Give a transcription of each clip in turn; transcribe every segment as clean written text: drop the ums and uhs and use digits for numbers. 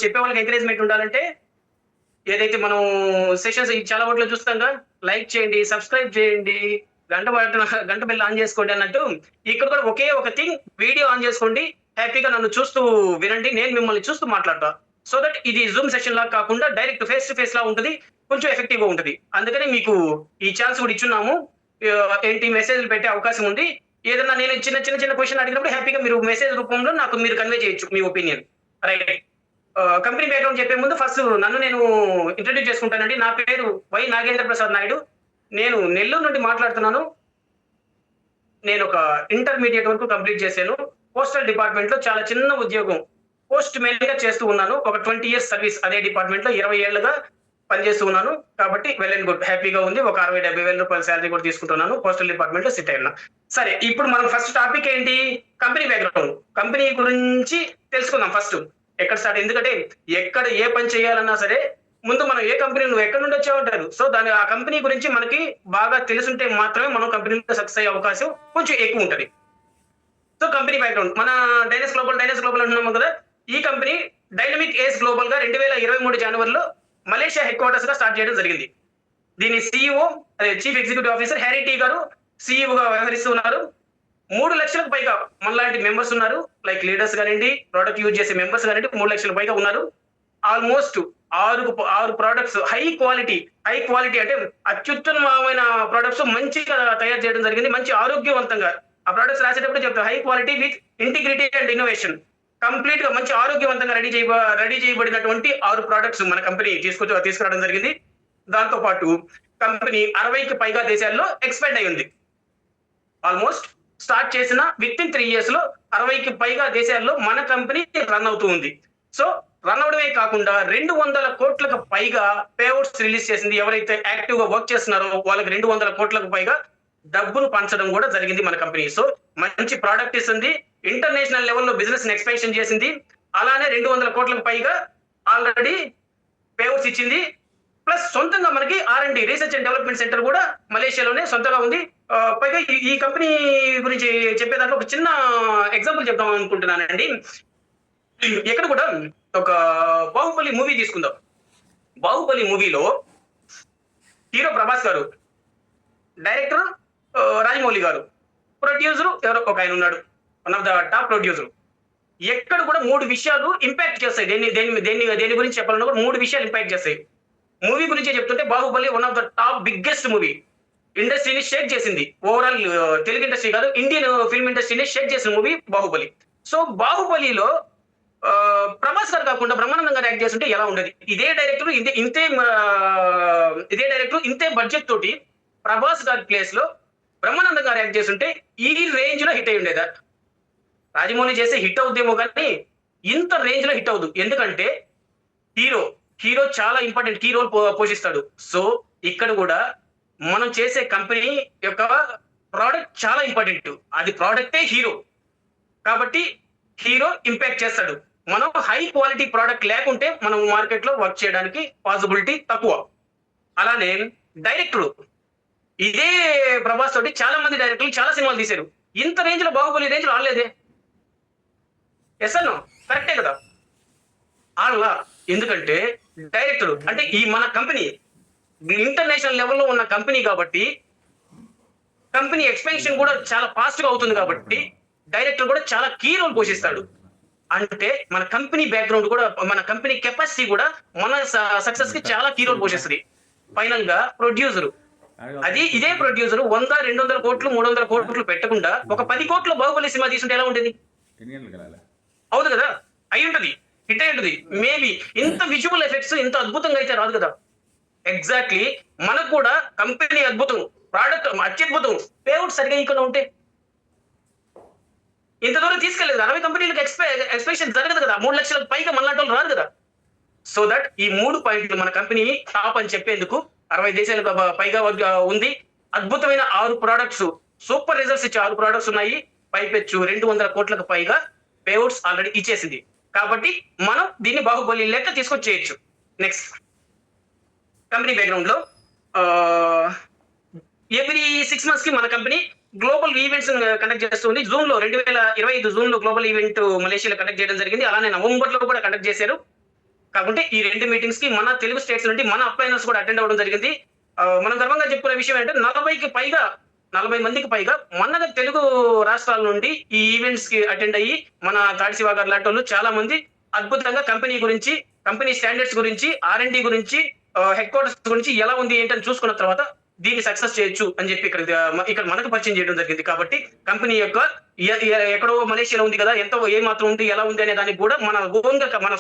చెప్పే వాళ్ళకి ఎంకరేజ్మెంట్ ఉండాలంటే ఏదైతే మనం సెషన్స్ చాలా వాటిలో చూస్తాంగా, లైక్ చేయండి, సబ్స్క్రైబ్ చేయండి, గంట బెల్ ఆన్ చేసుకోండి అన్నట్టు ఇక్కడ కూడా ఒకే ఒక థింగ్, వీడియో ఆన్ చేసుకోండి, హ్యాపీగా నన్ను చూస్తూ వినండి, నేను మిమ్మల్ని చూస్తూ మాట్లాడతా. సో దట్ ఇది జూమ్ సెషన్ లాగా కాకుండా డైరెక్ట్ ఫేస్ టు ఫేస్ లా ఉంటుంది, కొంచెం ఎఫెక్టివ్ గా ఉంటుంది. అందుకని మీకు ఈ ఛాన్స్ కూడా ఇచ్చున్నాము. ఏంటి మెసేజ్లు పెట్టే అవకాశం ఉంది. ఏదన్నా నేను చిన్న చిన్న చిన్న క్వశ్చన్ అడిగినప్పుడు హ్యాపీగా మీరు మెసేజ్ రూపంలో నాకు మీరు కన్వే చేయొచ్చు మీ ఒపీనియన్. రైట్. కంపెనీ బ్యాక్గ్రౌండ్ చెప్పే ముందు ఫస్ట్ నన్ను నేను ఇంట్రడ్యూస్ చేసుకుంటానండి. నా పేరు వై నాగేంద్ర ప్రసాద్ నాయుడు. నేను నెల్లూరు నుండి మాట్లాడుతున్నాను. నేను ఒక ఇంటర్మీడియట్ వరకు కంప్లీట్ చేశాను. పోస్టల్ డిపార్ట్మెంట్ లో చాలా చిన్న ఉద్యోగం పోస్ట్ మెయిన్ గా చేస్తూ ఉన్నాను. ఒక 20 years సర్వీస్ అదే డిపార్ట్మెంట్ లో 20 ఏళ్లుగా పనిచేస్తూ ఉన్నాను. కాబట్టి వెల్ అండ్ గుడ్, హ్యాపీగా ఉంది. ఒక 60-70 వేల రూపాయల శాలరీ కూడా తీసుకుంటున్నాను. పోస్టల్ డిపార్ట్మెంట్ లో సెట్ అయినా. సరే, ఇప్పుడు మనం ఫస్ట్ టాపిక్ ఏంటి? Company background. కంపెనీ గురించి తెలుసుకుందాం ఫస్ట్. ఎక్కడ స్టార్ట్? ఎందుకంటే ఎక్కడ ఏ పని చేయాలన్నా సరే ముందు మనం ఏ కంపెనీ, నువ్వు ఎక్కడ నుండి వచ్చావు అంటారు. సో ఆ కంపెనీ గురించి మనకి బాగా తెలుసుంటే మాత్రమే మనం కంపెనీలో సక్సెస్ అయ్యే అవకాశం కొంచెం ఎక్కువ ఉంటుంది. సో కంపెనీ బ్యాక్గ్రౌండ్, మన డైనస్ గ్లోబల్ అంటున్నాము కదా. ఈ కంపెనీ డైనమిక్ ఏజ్ గ్లోబల్ గా 2023 జనవరిలో మలేషియా హెడ్ క్వార్టర్స్ గా స్టార్ట్ చేయడం జరిగింది. దీని CEO, chief executive officer Harry T గారు CEO గా వ్యవహరిస్తూ ఉన్నారు. 3 లక్షలకు పైగా మనలాంటి మెంబర్స్ ఉన్నారు. లైక్ లీడర్స్ కానివ్వండి, ప్రోడక్ట్ యూజ్ చేసే మెంబర్స్ కానివ్వండి, 3 లక్షల పైగా ఉన్నారు. ఆల్మోస్ట్ 6 ప్రోడక్ట్స్ హై క్వాలిటీ అంటే అత్యుత్తమమైన ప్రోడక్ట్స్ మంచిగా తయారు చేయడం జరిగింది. మంచి ఆరోగ్యవంతంగా ఆ ప్రోడక్ట్స్ రాసేటప్పుడు చెప్తారు, high quality with integrity and innovation. Complete గా మంచి ఆరోగ్యవంతంగా రెడీ చేయబడినటువంటి 6 ప్రోడక్ట్స్ మన కంపెనీ తీసుకురావడం జరిగింది. దాంతో పాటు కంపెనీ 60కి పైగా దేశాల్లో ఎక్స్పాండ్ అయి ఉంది. ఆల్మోస్ట్ స్టార్ట్ చేసిన విత్ ఇన్ 3 years లో 60కి పైగా దేశాల్లో మన కంపెనీ రన్ అవుతూ ఉంది. సో రన్ అవడమే కాకుండా 200 కోట్లకు పైగా పేఅవుట్స్ రిలీజ్ చేసింది. ఎవరైతే యాక్టివ్ గా వర్క్ చేస్తున్నారో వాళ్ళకి 200 కోట్లకు పైగా డబ్బులు పంచడం కూడా జరిగింది మన కంపెనీ. సో మంచి ప్రోడక్ట్ ఇస్తుంది, ఇంటర్నేషనల్ లెవెల్లో బిజినెస్ ఎక్స్పాన్షన్ చేసింది. అలానే 200 కోట్లకు పైగా ఆల్రెడీ పేఅవుట్స్ ఇచ్చింది. ప్లస్ సొంతంగా మనకి R&D, research and development centre కూడా మలేషియాలోనే సొంతంగా ఉంది. పైగా ఈ కంపెనీ గురించి చెప్పే దాంట్లో ఒక చిన్న ఎగ్జాంపుల్ చెప్దాం అనుకుంటున్నానండి. ఎక్కడ కూడా ఒక బాహుబలి మూవీ తీసుకుందాం. బాహుబలి మూవీలో హీరో ప్రభాస్ గారు, డైరెక్టర్ రాజమౌళి గారు, ప్రొడ్యూసర్ ఎవరో ఒక ఆయన ఉన్నాడు, one of the top producer. ఎక్కడ కూడా 3 విషయాలు ఇంపాక్ట్ చేస్తాయి. దేని గురించి చెప్పాలన్నా కూడా 3 విషయాలు ఇంపాక్ట్ చేస్తాయి. మూవీ గురించి చెప్తుంటే Baahubali one of the top biggest movie. ఇండస్ట్రీని షేక్ చేసింది. ఓవరాల్ తెలుగు ఇండస్ట్రీ కాదు, ఇండియన్ ఫిల్మ్ ఇండస్ట్రీని షేక్ చేసిన మూవీ బాహుబలి. సో బాహుబలిలో ప్రభాస్ గారు కాకుండా బ్రహ్మానందం గారు యాక్ట్ చేస్తుంటే ఎలా ఉండేది? ఇదే డైరెక్టర్ ఇంతే బడ్జెట్ తోటి ప్రభాస్ గారి ప్లేస్ లో బ్రహ్మానందం గారు యాక్ట్ చేస్తుంటే ఈ రేంజ్ లో హిట్ అయి ఉండేదా? రాజమౌళి చేసే హిట్ అవుద్దేమో కానీ ఇంత రేంజ్ లో హిట్ అవుదు. ఎందుకంటే హీరో చాలా ఇంపార్టెంట్ కీ రోల్ పోషిస్తాడు. సో ఇక్కడ కూడా మనం చేసే కంపెనీ యొక్క ప్రోడక్ట్ చాలా ఇంపార్టెంట్. అది ప్రోడక్టే హీరో కాబట్టి హీరో ఇంపాక్ట్ చేస్తాడు. మనం హై క్వాలిటీ ప్రోడక్ట్ లేకుంటే మనం మార్కెట్ లో వర్క్ చేయడానికి పాసిబిలిటీ తక్కువ. అలానే డైరెక్టర్, ఇదే ప్రభాస్ తోటి చాలా మంది డైరెక్టర్లు చాలా సినిమాలు తీశారు. ఇంత రేంజ్ లో బాహుబలి రేంజ్ లో ఆడలేదే. ఎస్ అన్నో కరెక్టే కదా. ఆడలా. ఎందుకంటే డైరెక్టర్ అంటే ఈ మన కంపెనీ ఇంటర్నేషనల్ లెవెల్లో ఉన్న కంపెనీ కాబట్టి కంపెనీ ఎక్స్పాన్షన్ కూడా చాలా ఫాస్ట్ గా అవుతుంది కాబట్టి డైరెక్టర్ కూడా చాలా కీ రోల్ పోషిస్తాడు. అంటే మన కంపెనీ బ్యాక్గ్రౌండ్ కూడా, మన కంపెనీ కెపాసిటీ కూడా మన సక్సెస్ కి చాలా కీ రోల్ పోషిస్తుంది. ఫైనల్ గా ప్రొడ్యూసర్, అది ఇదే ప్రొడ్యూసర్ 100, 200 కోట్లు, 300 కోట్లు పెట్టకుండా ఒక 10 కోట్ల బాహుబలి సినిమా తీసుకుంటే ఎలా ఉండేది? అవును కదా, అయి ఉంటది, హిట్ అయి ఉంటది. మేబీ ఇంత విజువల్ ఎఫెక్ట్స్ ఇంత అద్భుతంగా అయితే రాదు కదా. ఎగ్జాక్ట్లీ మనకు కూడా కంపెనీ అద్భుతం, ప్రోడక్ట్ అత్యద్భుతం, పేఅవుట్ సరిగా ఇక్కడ ఉంటే ఇంత దూరం తీసుకెళ్లేదు. 60 కంపెనీలకు ఎక్స్పెన్షన్ జరగదు కదా. 3 లక్షలకు పైగా మనలాంటి వాళ్ళు రాదు కదా. సో దట్ ఈ 3 పాయింట్లు మన కంపెనీ టాప్ అని చెప్పేందుకు 60 దేశాలకు పైగా ఉంది. అద్భుతమైన 6 ప్రోడక్ట్స్, సూపర్ రిజల్ట్స్ ఇచ్చే 6 ప్రోడక్ట్స్ ఉన్నాయి. పైపెచ్చు 200 కోట్లకు పైగా పేఅవుట్స్ ఆల్రెడీ ఇచ్చేసింది. కాబట్టి మనం దీన్ని బాహుబలి లెక్క తీసుకొచ్చేయచ్చు. నెక్స్ట్ కంపెనీ బ్యాక్గ్రౌండ్ లో ఎవ్రీ 6 months కి మన కంపెనీ గ్లోబల్ ఈవెంట్స్ కండక్ట్ చేస్తుంది. జూన్ లో 2025 జూన్ లో గ్లోబల్ ఈవెంట్ మలేషియాలో కండక్ట్ చేయడం జరిగింది. అలానే నవంబర్ లో కూడా కండక్ట్ చేశారు. కాకుంటే ఈ 2 మీటింగ్స్ కి మన తెలుగు స్టేట్స్ నుండి మన అప్లైనర్స్ కూడా అటెండ్ అవ్వడం జరిగింది. మనం గర్వంగా చెప్పుకునే విషయం ఏంటంటే 40 మందికి పైగా మన తెలుగు రాష్ట్రాల నుండి ఈ ఈవెంట్స్ కి అటెండ్ అయ్యి మన తాడి శివ గారు లాంటోళ్ళు చాలా మంది అద్భుతంగా కంపెనీ గురించి, కంపెనీ స్టాండర్డ్స్ గురించి, R&D గురించి, హెడ్ క్వార్టర్స్ గురించి ఎలా ఉంది ఏంటని చూసుకున్న తర్వాత దీన్ని సక్సెస్ చేయొచ్చు అని చెప్పి ఇక్కడ మనకు పరిచయం చేయడం జరిగింది. కాబట్టి కంపెనీ యొక్క ఎక్కడో మలేషియాలో ఉంది కదా, ఏ మాత్రం ఉంది, ఎలా ఉంది అనే దానికి కూడా మన ఓన్ గా మన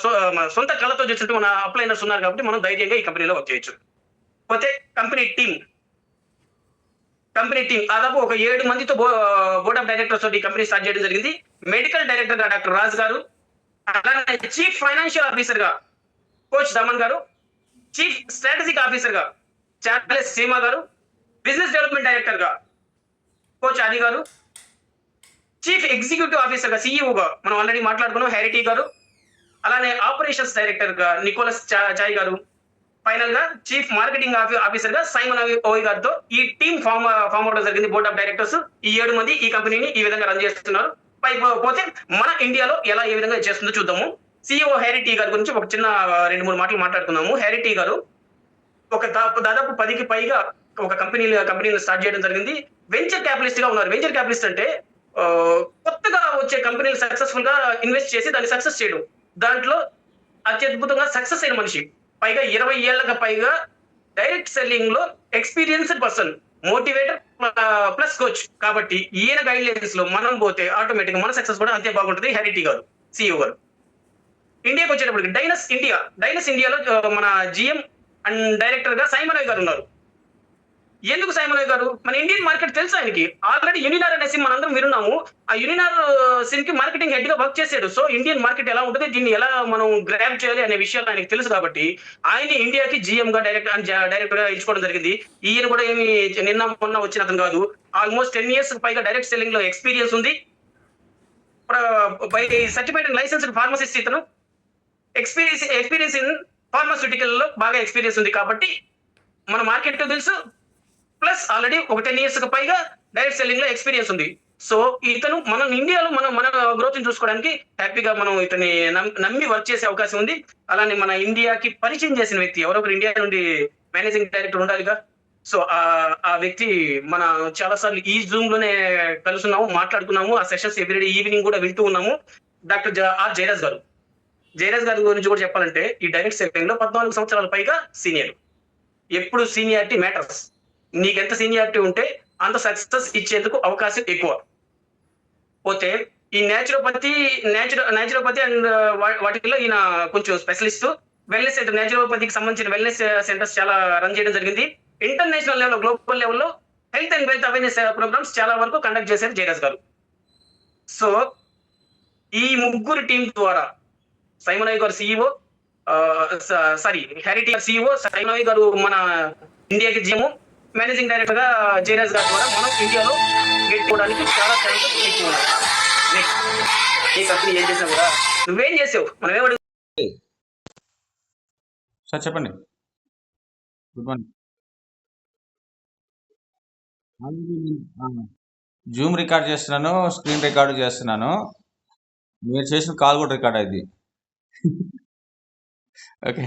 సొంత కళతో చేసినట్టు మన అప్లైనర్స్ ఉన్నారు కాబట్టి మనం ధైర్యంగా ఈ కంపెనీలో వర్క్ చేయొచ్చు. పోతే కంపెనీ టీమ్ దాదాపు ఒక 7 మందితో బోర్డ్ ఆఫ్ డైరెక్టర్స్ తోటి ఈ కంపెనీ స్టార్ట్ చేయడం జరిగింది. మెడికల్ డైరెక్టర్ గా డాక్టర్ రాజ్ గారు, అలానే చీఫ్ ఫైనాన్షియల్ ఆఫీసర్ గా కోచ్ దమన్ గారు, చీఫ్ స్ట్రాటజిక్ ఆఫీసర్ గా చార్లెస్ సీమా గారు, బిజినెస్ డెవలప్మెంట్ డైరెక్టర్ గా కోచ్ ఆది గారు, చీఫ్ ఎగ్జిక్యూటివ్ ఆఫీసర్ గా సిఇఓ గా మనం ఆల్రెడీ మాట్లాడుకున్నాం హ్యారిటీ గారు, అలానే ఆపరేషన్స్ డైరెక్టర్ గా నికోలస్ చాయ్ గారు, ఫైనల్ గా చీఫ్ మార్కెటింగ్ ఆఫీసర్ గా సైమన్ ఓయ్ గారితో ఈ టీమ్ ఫామ్ అవడం జరిగింది. బోర్డ్ ఆఫ్ డైరెక్టర్స్ ఈ 7 మంది ఈ కంపెనీని ఈ విధంగా రన్ చేస్తున్నారు. పోతే మన ఇండియాలో ఏ విధంగా చేస్తుందో చూద్దాము. సిఇఓ హ్యారిటీ గారి గురించి ఒక చిన్న 2-3 మాటలు మాట్లాడుకుందాము. హ్యారిటీ గారు దాదాపు 10కి పైగా ఒక కంపెనీలు స్టార్ట్ చేయడం జరిగింది. వెంచర్ క్యాపిటలిస్ట్ గా ఉన్నారు. వెంచర్ క్యాపిటలిస్ట్ అంటే కొత్తగా వచ్చే కంపెనీలు సక్సెస్ఫుల్ గా ఇన్వెస్ట్ చేసి దాన్ని సక్సెస్ చేయడం, దాంట్లో అత్యద్భుతంగా సక్సెస్ అయిన మనిషి. పైగా 20 ఏళ్లకు పైగా డైరెక్ట్ సెల్లింగ్ లో experienced person, motivator plus coach. కాబట్టి ఈయన గైడ్ లైన్స్ లో మనం పోతే ఆటోమేటిక్ మన సక్సెస్ కూడా అంతే బాగుంటుంది. హ్యారిటీ గారు సిఇఓ గారు. ఇండియాకి వచ్చేటప్పటికి డైనస్ ఇండియాలో మన జిఎం అండ్ డైరెక్టర్ గా సైమన్ ఓయ్ గారు ఉన్నారు. ఎందుకు సైమన్ ఓయ్ గారు? మన ఇండియన్ మార్కెట్ తెలుసు ఆయనకి. ఆల్రెడీ యూనినార్ అనే సిమ్ మనందరం విన్నాము. ఆ యూనినార్ సిమ్ కి మార్కెటింగ్ హెడ్ గా వర్క్ చేశాడు. సో ఇండియన్ మార్కెట్ ఎలా ఉంటుంది, దీన్ని ఎలా మనం గ్రాబ్ చేయాలి అనే విషయాలు ఆయనకి తెలుసు. కాబట్టి ఆయన ఇండియాకి జిఎం గా డైరెక్టర్ గా ఎంచుకోవడం జరిగింది. ఈయన కూడా ఏమి నిన్న మొన్న వచ్చిన అతను కాదు. ఆల్మోస్ట్ 10 years పైగా డైరెక్ట్ సెల్లింగ్ లో ఎక్స్పీరియన్స్ ఉంది. సర్టిఫైడ్ అండ్ లైసెన్స్డ్ ఫార్మసిస్ట్ ఇతను. ఎక్స్పీరియన్స్ ఇన్ ఫార్మాస్యూటికల్ లో బాగా ఎక్స్పీరియన్స్ ఉంది. కాబట్టి మన మార్కెట్ తెలుసు, ప్లస్ ఆల్రెడీ ఒక 10 years పైగా డైరెక్ట్ సెల్లింగ్ లో ఎక్స్పీరియన్స్ ఉంది. సో ఇతను మన ఇండియాలో మన గ్రోత్ ని చూసుకోవడానికి హ్యాపీగా మనం ఇతని నమ్మి వర్క్ చేసే అవకాశం ఉంది. అలానే మన ఇండియాకి పరిచయం చేసిన వ్యక్తి ఎవరో ఒకరు ఇండియా నుండి మేనేజింగ్ డైరెక్టర్ ఉండాలిగా. సో ఆ వ్యక్తి మన చాలా సార్లు ఈ జూమ్ లోనే కలుసున్నాము, మాట్లాడుకున్నాము. ఆ సెషన్స్ ఎవ్రీడే ఈవినింగ్ కూడా వింటూ ఉన్నాము. డాక్టర్ జయరాజ్ గారు. జయరాజ్ గారి గురించి కూడా చెప్పాలంటే ఈ డైరెక్ట్ సెల్లింగ్ లో 14 సంవత్సరాల పైగా సీనియర్. ఎప్పుడు సీనియారిటీ మ్యాటర్స్. నీకెంత సీనియారిటీ ఉంటే అంత సక్సెస్ ఇచ్చేందుకు అవకాశం ఎక్కువ. పోతే ఈ నేచురోపతి అండ్ వాటిలో ఈయన కొంచెం స్పెషలిస్ట్. వెల్నెస్ సెంటర్, నేచురోపతికి సంబంధించిన వెల్నెస్ సెంటర్స్ చాలా రన్ చేయడం జరిగింది. ఇంటర్నేషనల్ లెవెల్, గ్లోబల్ లెవెల్లో health and wealth awareness programmes చాలా వరకు కండక్ట్ చేశారు జయరాజ్ గారు. సో ఈ ముగ్గురు టీం ద్వారా సైమన్ ఓయ్ గారు సిఇఓ, హ్యారిటీ గారు సిఇఓ, సైమన్ ఓయ్ గారు మన ఇండియాకి జిఎం, మేనేజింగ్ డైరెక్టర్ గా జయరాజ్ గారి ద్వారా మనం ఇండియాలో గెట్టుకోవడానికి చాలా ఛాన్సెస్ ఎక్కువ ఉన్నాయి. నెక్స్ట్ ఈ కంపెనీ ఏం చేసావు కూడా నువ్వేం చేసావు, మనం ఏమడు సార్ చెప్పండి. Good morning. జూమ్ రికార్డ్ చేస్తున్నాను, స్క్రీన్ రికార్డు చేస్తున్నాను. మీరు చేసిన కాల్ కూడా రికార్డ్ అయింది. ఓకే.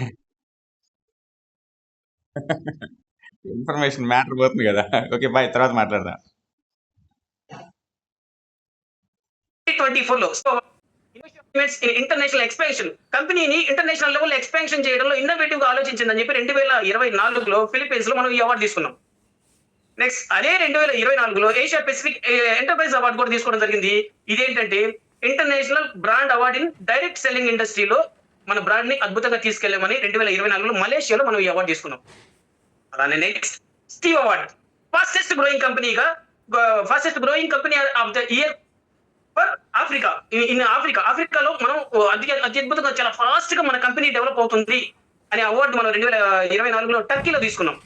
ఇన్ఫర్మేషన్ మ్యాటర్ పోతుంది కదా. ఓకే బాయ్, తర్వాత మాట్లాడదాం. 2024 లో ఇంటర్నేషనల్ ఎక్స్పాన్షన్, కంపెనీని ఇంటర్నేషనల్ లెవెల్ ఎక్స్పాన్షన్ చేయడంలో ఇన్నోవేటివ్ గా ఆలోచించిందని చెప్పి 2024లో ఫిలిప్పీన్స్ లో మనం ఈ అవార్డు తీసుకున్నాం. నెక్స్ట్ అదే 2024లో ఏషియా పెసిఫిక్ ఎంటర్ప్రైజ్ అవార్డు కూడా తీసుకోవడం జరిగింది. ఇదేంటంటే international brand award in direct selling ఇండస్ట్రీలో మన బ్రాండ్ ని అద్భుతంగా తీసుకెళ్లామని 2024లో మలేషియాలో మనం ఈ అవార్డు తీసుకున్నాం. అలానే next Steve award, fastest growing company of the year for Africa. ఆఫ్రికాలో మనం అత్యద్భుతంగా చాలా ఫాస్ట్ గా మన కంపెనీ డెవలప్ అవుతుంది అనే అవార్డు మనం 2024లో టర్కీలో తీసుకున్నాం.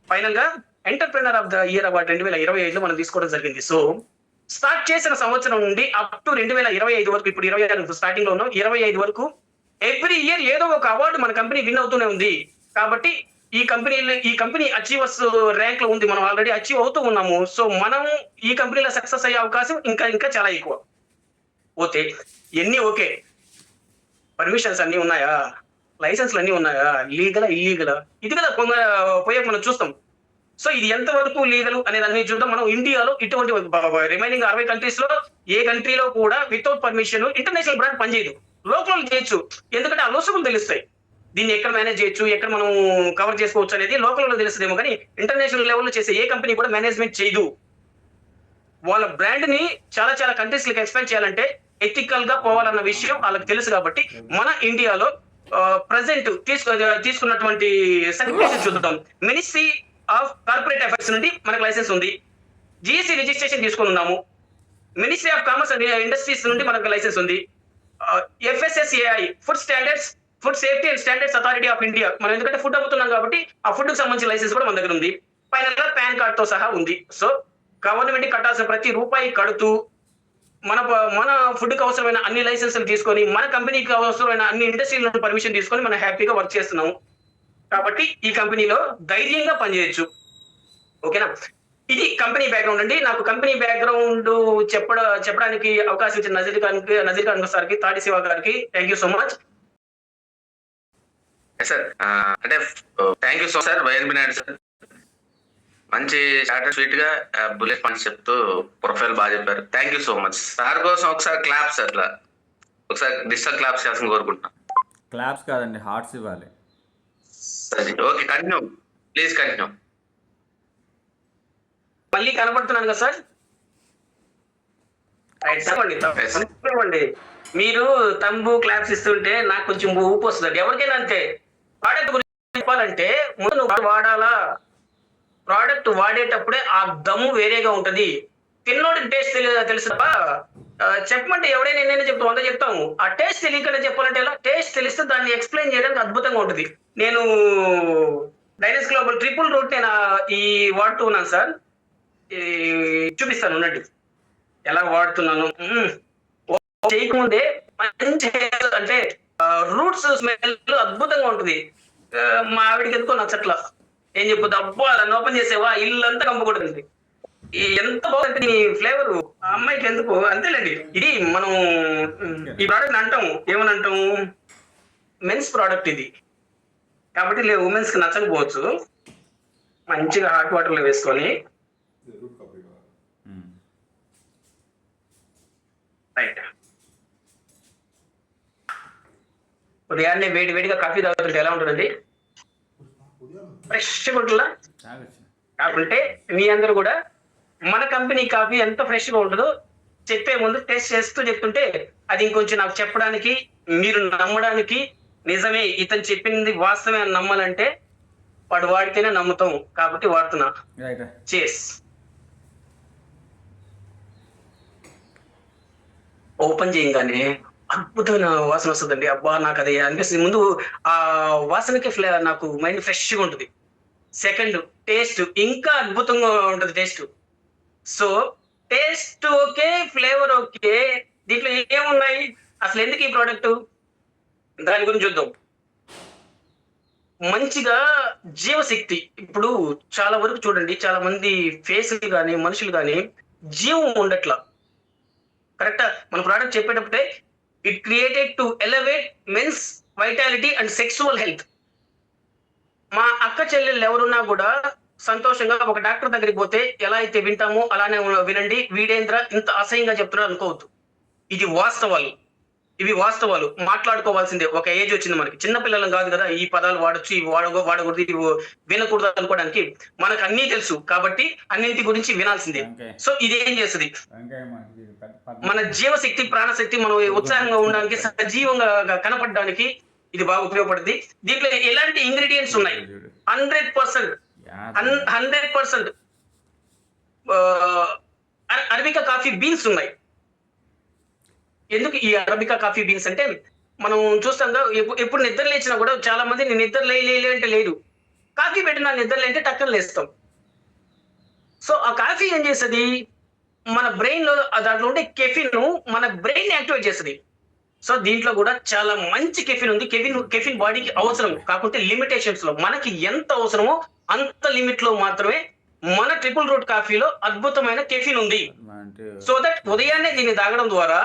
ఫైనల్ గా entrepreneur of the year award 2025లో మనం తీసుకోవడం జరిగింది. సో స్టార్ట్ చేసిన సంవత్సరం నుండి అప్ టు 2025 వరకు, ఇప్పుడు 26 స్టార్టింగ్ లో ఉన్నాం, 25 వరకు ఎవ్రీ ఇయర్ ఏదో ఒక అవార్డు మన కంపెనీ విన్ అవుతూనే ఉంది. కాబట్టి ఈ కంపెనీ అచీవర్స్ ర్యాంక్ లో ఉంది, మనం ఆల్రెడీ అచీవ్ అవుతూ ఉన్నాము. సో మనం ఈ కంపెనీలో సక్సెస్ అయ్యే అవకాశం ఇంకా చాలా ఎక్కువ. పోతే ఎన్ని ఓకే, పర్మిషన్స్ అన్ని ఉన్నాయా, లైసెన్స్లు అన్నీ ఉన్నాయా, లీగలా ఇల్లీగలా, ఇది కదా పోయాక మనం చూస్తాం. సో ఇది ఎంతవరకు లీగల్ అనేది అన్ని చూద్దాం. మనం ఇండియాలో ఇటువంటి రిమైనింగ్ 60 కంట్రీస్ లో ఏ కంట్రీలో కూడా వితౌట్ పర్మిషన్ ఇంటర్నేషనల్ బ్రాండ్ పనిచేయదు. లోకల్ చేయొచ్చు, ఎందుకంటే ఆ లొసుగులు తెలుస్తాయి. దీన్ని ఎక్కడ మేనేజ్ చేయొచ్చు, ఎక్కడ మనం కవర్ చేసుకోవచ్చు అనేది లోకల్ లో తెలుస్తుందేమో, కానీ ఇంటర్నేషనల్ లెవెల్లో చేసే ఏ కంపెనీ కూడా మేనేజ్మెంట్ చేయదు. వాళ్ళ బ్రాండ్ ని చాలా చాలా కంట్రీస్ కి ఎక్స్పాండ్ చేయాలంటే ఎథికల్ గా పోవాలన్న విషయం వాళ్ళకి తెలుసు. కాబట్టి మన ఇండియాలో ప్రజెంట్ తీసుకున్నటువంటి సర్టిఫికేషన్ చూద్దాం. మినిస్ట్రీ ఆఫ్ కార్పొరేట్ అఫైర్స్ నుండి మనకు లైసెన్స్ ఉంది. జిఎస్టీ రిజిస్ట్రేషన్ తీసుకుని ఉన్నాము. Ministry of commerce and industries నుండి మనకు లైసెన్స్ ఉంది. FSSAI food safety and standards authority of India, మనం ఎందుకంటే ఫుడ్ అమ్ముతున్నాం కాబట్టి ఆ ఫుడ్ కి సంబంధించిన లైసెన్స్ కూడా మన దగ్గర ఉంది. ఫైనల్ గా పాన్ కార్డ్ తో సహా ఉంది. సో గవర్నమెంట్ కట్టాల్సిన ప్రతి రూపాయి కడుతూ మన మన ఫుడ్ కి అవసరమైన అన్ని లైసెన్సులు తీసుకొని, మన కంపెనీకి అవసరమైన అన్ని ఇండస్ట్రీల నుండి పర్మిషన్ తీసుకొని మనం హ్యాపీగా వర్క్ చేస్తున్నాము. కాబట్టి ఈ కంపెనీలో ధైర్యంగా పనిచేయొచ్చు. ఓకేనా? ఇది కంపెనీ బ్యాక్గ్రౌండ్ అండి. నాకు కంపెనీ బ్యాక్గ్రౌండ్ చెప్పడానికి అవకాశం ఇచ్చిన నజీర్ ఖాన్ సార్కి, తాడి శివ గారికి thank you so much sir. అంటే thank you so sir YLB Naidu sir. మంచి షార్ట్ అండ్ స్వీట్ గా బుల్లెట్ పాయింట్స్ చెప్తూ ప్రొఫైల్ బాగా చెప్పారు. Thank you so much sir. కోసం ఒకసారి క్లాప్స్, అట్లా ఒకసారి డిజిటల్ క్లాప్స్ చేయాల్సిన కోరుకుంటున్నాను. క్లాప్స్ కాదండి, హార్ట్స్ ఇవ్వాలి. సరే, ఓకే, కంటిన్యూ ప్లీజ్, కంటిన్యూ. మళ్ళీ కనబడుతున్నాను కదా సార్? చెప్పండి. మీరు తంబు క్లాప్స్ ఇస్తుంటే నాకు కొంచెం ఊపు వస్తుంది. ఎవరికైనా అంతే. ప్రోడక్ట్ గురించి చెప్పాలంటే ముందు నువ్వు వాడాలా, ప్రోడక్ట్ వాడేటప్పుడే ఆ దమ్ము వేరేగా ఉంటది. తిన్నోడికి టేస్ట్ తెలుసు తప్ప చెప్పమంటే ఎవడైనా ఎన్నైనా చెప్తాం, 100 చెప్తాము. ఆ టేస్ట్ తెలియకుండా చెప్పాలంటే ఎలా? టేస్ట్ తెలిస్తే దాన్ని ఎక్స్ప్లెయిన్ చేయడానికి అద్భుతంగా ఉంటుంది. నేను డైనస్ గ్లోబల్ ట్రిపుల్ రూట్ నేను ఈ వాడుతూ ఉన్నాను సార్. చూపిస్తాను ఉన్నట్టు ఎలా వాడుతున్నాను. చేయకముందే మంచి అంటే రూట్స్ స్మెల్ అద్భుతంగా ఉంటుంది. మా ఆవిడికి ఎందుకో నచ్చట్లా. ఏం చెప్పొద్దు, అబ్బా దాన్ని ఓపెన్ చేసేవా ఇల్లంతా కంపకూడదు. ఎంత బాగుంది నీ ఫ్లేవర్, ఆ అమ్మాయికి ఎందుకు అంతేలేండి. ఇది మనం ఈ ప్రోడక్ట్ అంటాము, ఏమని అంటాము, మెన్స్ ప్రోడక్ట్ ఇది. కాబట్టి ఉమెన్స్ కి నచ్చకపోవచ్చు. మంచిగా హాట్ వాటర్ లో వేసుకొని రైట్ ఉదయాన్నే వేడిగా కాఫీ తాగుతుంటే ఎలా ఉంటుందండి? ఫ్రెష్గా ఉంటుందా? కాకుంటే మీ అందరూ కూడా మన కంపెనీ కాఫీ ఎంత ఫ్రెష్గా ఉంటుందో చెప్పే ముందు టేస్ట్ చేస్తూ చెప్తుంటే అది ఇంకొంచెం నాకు చెప్పడానికి, మీరు నమ్మడానికి, నిజమే ఇతను చెప్పింది వాస్తవమే అని నమ్మాలంటే వాడు వాడితేనే నమ్ముతాం. కాబట్టి వాడుతున్నా. చేస్ ఓపెన్ చేయగానే అద్భుతమైన వాసన వస్తుందండి. అబ్బా నాకు అది అనిపిస్తుంది. ముందు ఆ వాసనకి నాకు మైండ్ ఫ్రెష్గా ఉంటుంది. సెకండ్ టేస్ట్ ఇంకా అద్భుతంగా ఉంటుంది taste. So taste okay, flavour okay, దీంట్లో ఏమున్నాయి అసలు, ఎందుకు ఈ ప్రోడక్ట్, దాని గురించి చూద్దాం. మంచిగా జీవశక్తి. ఇప్పుడు చాలా వరకు చూడండి, చాలా మంది ఫేస్లు కానీ మనుషులు కానీ జీవం ఉండట్లా. కరెక్టా? మన ప్రోడక్ట్ చెప్పేటప్పుడే it created to elevate men's vitality and sexual health. మా అక్క చెల్లెళ్ళు ఎవరున్నా కూడా సంతోషంగా ఒక డాక్టర్ దగ్గరికి పోతే ఎలా అయితే వింటామో అలానే వినండి. వీడేంద్ర ఇంత అసహ్యంగా చెప్తున్నారు అనుకోవద్దు. ఇది వాస్తవాలు, ఇవి వాస్తవాలు. మాట్లాడుకోవాల్సిందే. ఒక ఏజ్ వచ్చింది మనకి, చిన్నపిల్లలం కాదు కదా ఈ పదాలు వాడచ్చు, ఇవి వాడకూడదు, ఇవి వినకూడదు అనుకోవడానికి. మనకు అన్నీ తెలుసు కాబట్టి అన్నింటి గురించి వినాల్సిందే. సో ఇది ఏం చేస్తుంది, మన జీవశక్తి, ప్రాణశక్తి, మనం ఉత్సాహంగా ఉండడానికి, సజీవంగా కనపడడానికి ఇది బాగా ఉపయోగపడుతుంది. దీంట్లో ఎలాంటి ఇంగ్రీడియంట్స్ ఉన్నాయి? 100% అరబికా కాఫీ బీన్స్ ఉన్నాయి. ఎందుకు ఈ అరబికా కాఫీ బీన్స్ అంటే, మనం చూస్తాం ఎప్పుడు నిద్ర లేచినా కూడా చాలా మంది నేను నిద్ర అంటే లేదు, కాఫీ పెట్టిన నిద్ర లేంటే టక్కన లేస్తాం. సో ఆ కాఫీ ఏం చేస్తుంది, మన బ్రెయిన్ లో దాంట్లో ఉండే కెఫిన్ మన బ్రెయిన్ యాక్టివేట్ చేస్తుంది. సో దీంట్లో కూడా చాలా మంచి కెఫిన్ ఉంది. కెఫిన్ బాడీకి అవసరం, కాకుంటే లిమిటేషన్స్ లో. మనకి ఎంత అవసరమో అంత లిమిట్ లో మాత్రమే మన ట్రిపుల్ రూట్ కాఫీలో అద్భుతమైన కెఫిన్ ఉంది. సో దట్ ఉదయాన్నే దీన్ని తాగడం ద్వారా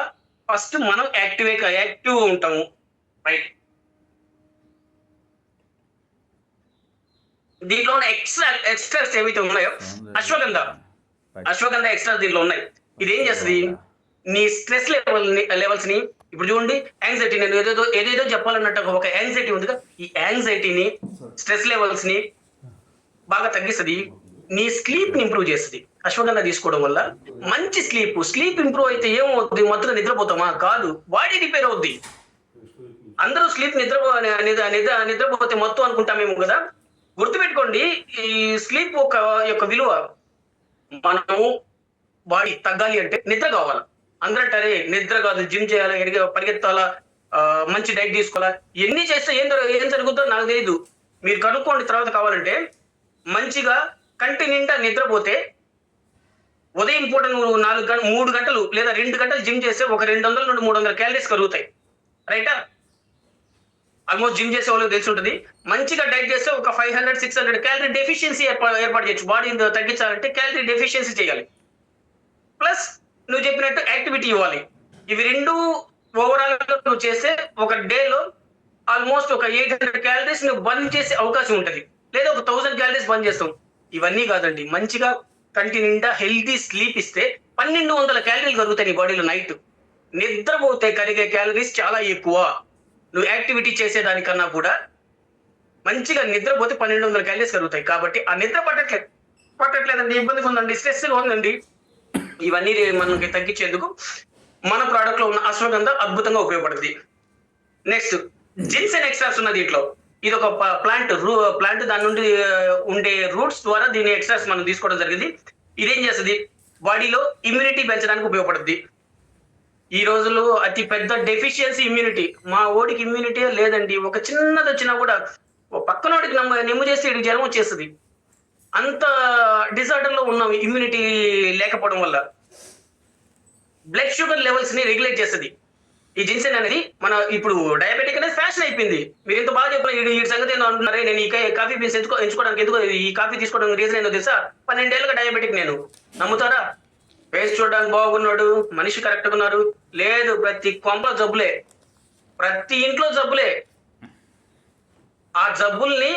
ఫస్ట్ మనం యాక్టివ్ ఉంటాము. రైట్, దీంట్లో ఉన్న ఎక్స్ట్రాస్ ఏవైతే ఉన్నాయో అశ్వగంధ ఎక్స్ట్రా దీంట్లో ఉన్నాయి. ఇది ఏం చేస్తుంది, నీ స్ట్రెస్ లెవెల్స్ ని ఇప్పుడు చూడండి, యాంగ్జైటీ, నేను ఏదేదో చెప్పాలన్నట్టు ఒక యాంగ్జైటీ ఉందిగా, ఈ యాంగ్జైటీని, స్ట్రెస్ లెవెల్స్ ని బాగా తగ్గిస్తుంది. నీ స్లీప్ ని ఇంప్రూవ్ చేస్తుంది అశ్వగంధ తీసుకోవడం వల్ల. మంచి స్లీప్ ఇంప్రూవ్ అయితే ఏమవుతుంది, మొత్తం నిద్రపోతామా? కాదు, బాడీ రిపేర్ అవుద్ది. అందరూ స్లీప్ నిద్రపోతే మొత్తం అనుకుంటామేమో కదా. గుర్తుపెట్టుకోండి, ఈ స్లీప్ యొక్క విలువ, మనము బాడీ తగ్గాలి అంటే నిద్ర కావాలి. అందరూ అంటారే నిద్ర కాదు, జిమ్ చేయాలి, పరిగెత్తాలా, మంచి డైట్ తీసుకోవాలా, ఎన్ని చేస్తే ఏం జరుగుతుందో నాకు తెలియదు. మీరు కనుక్కోండి తర్వాత. కావాలంటే మంచిగా కంటి నిండా నిద్రపోతే ఉదయం పూట నువ్వు 3 గంటలు లేదా 2 గంటలు జిమ్ చేస్తే ఒక 200 నుండి 300 క్యాలరీస్ కలుగుతాయి. రైటా? ఆల్మోస్ట్ జిమ్ చేసే వాళ్ళకి తెలిసి ఉంటుంది. మంచిగా డైట్ చేస్తే ఒక 500-600 క్యాలరీ డెఫిషియన్సీ ఏర్పాటు చేయొచ్చు. బాడీ తగ్గించాలంటే క్యాలరీ డెఫిషియన్సీ చేయాలి. ప్లస్ నువ్వు చెప్పినట్టు యాక్టివిటీ ఇవ్వాలి. ఇవి రెండు ఓవరాల్ నువ్వు చేస్తే ఒక డేలో ఆల్మోస్ట్ ఒక 800 క్యాలరీస్ నువ్వు బర్న్ చేసే అవకాశం ఉంటుంది, లేదా ఒక 1000 క్యాలరీస్ బర్న్ చేస్తాం. ఇవన్నీ కాదండి, మంచిగా కంటి నిండా హెల్తీ స్లీప్ ఇస్తే 1200 క్యాలరీలు కరుగుతాయి నీ బాడీలో. నైట్ నిద్రపోతే కరిగే క్యాలరీస్ చాలా ఎక్కువ. నువ్వు యాక్టివిటీ చేసేదానికన్నా కూడా మంచిగా నిద్రపోతే 1200 క్యాలరీస్ కరుగుతాయి. కాబట్టి ఆ నిద్ర పట్టట్లేదండి, ఇబ్బందిగా ఉందండి, స్ట్రెస్గా ఉందండి, ఇవన్నీ మనకి తగ్గించేందుకు మన ప్రోడక్ట్ లో ఉన్న అశ్వగంధ అద్భుతంగా ఉపయోగపడుతుంది. నెక్స్ట్ జిన్సెన్ ఎక్స్ట్రాక్ట్స్ ఉన్న దీంట్లో. ఇది ఒక ప్లాంట్, దాని నుండి ఉండే రూట్స్ ద్వారా దీని ఎక్స్ట్రాక్ట్స్ మనం తీసుకోవడం జరిగింది. ఇదేం చేస్తుంది, బాడీలో ఇమ్యూనిటీ పెంచడానికి ఉపయోగపడుతుంది. ఈ రోజుల్లో అతి పెద్ద డెఫిషియన్సీ ఇమ్యూనిటీ. మా ఓడికి ఇమ్యూనిటీ లేదండి, ఒక చిన్నది వచ్చినా కూడా పక్కనోడికి నెమ్ము చేస్తే ఇటు జ్వరం వచ్చేస్తుంది. అంత డిసార్డర్ లో ఉన్నాం ఇమ్యూనిటీ లేకపోవడం వల్ల. బ్లడ్ షుగర్ లెవెల్స్ ని రెగ్యులేట్ చేస్తుంది ఈ జిన్సెన్ అనేది. మన ఇప్పుడు డయాబెటిక్ అనేది ఫ్యాషన్ అయిపోయింది. మీరు ఎంత బాగా చెప్పిన ఈ సంగతి ఏంటో అంటున్నారే. నేను ఈ కాఫీ బీన్స్ ఎంచుకోవడానికి ఎందుకు ఈ కాఫీ తీసుకోవడానికి రీజన్ ఏంటో తెలుసా? 12 ఏళ్ళుగా డయాబెటిక్ నేను. నమ్ముతారా? ఫేస్ చూడడానికి బాగున్నాడు, మనిషి కరెక్ట్ గా ఉన్నారు, లేదు, ప్రతి కొంపలో జబ్బులే, ప్రతి ఇంట్లో జబ్బులే. ఆ జబ్బుల్ని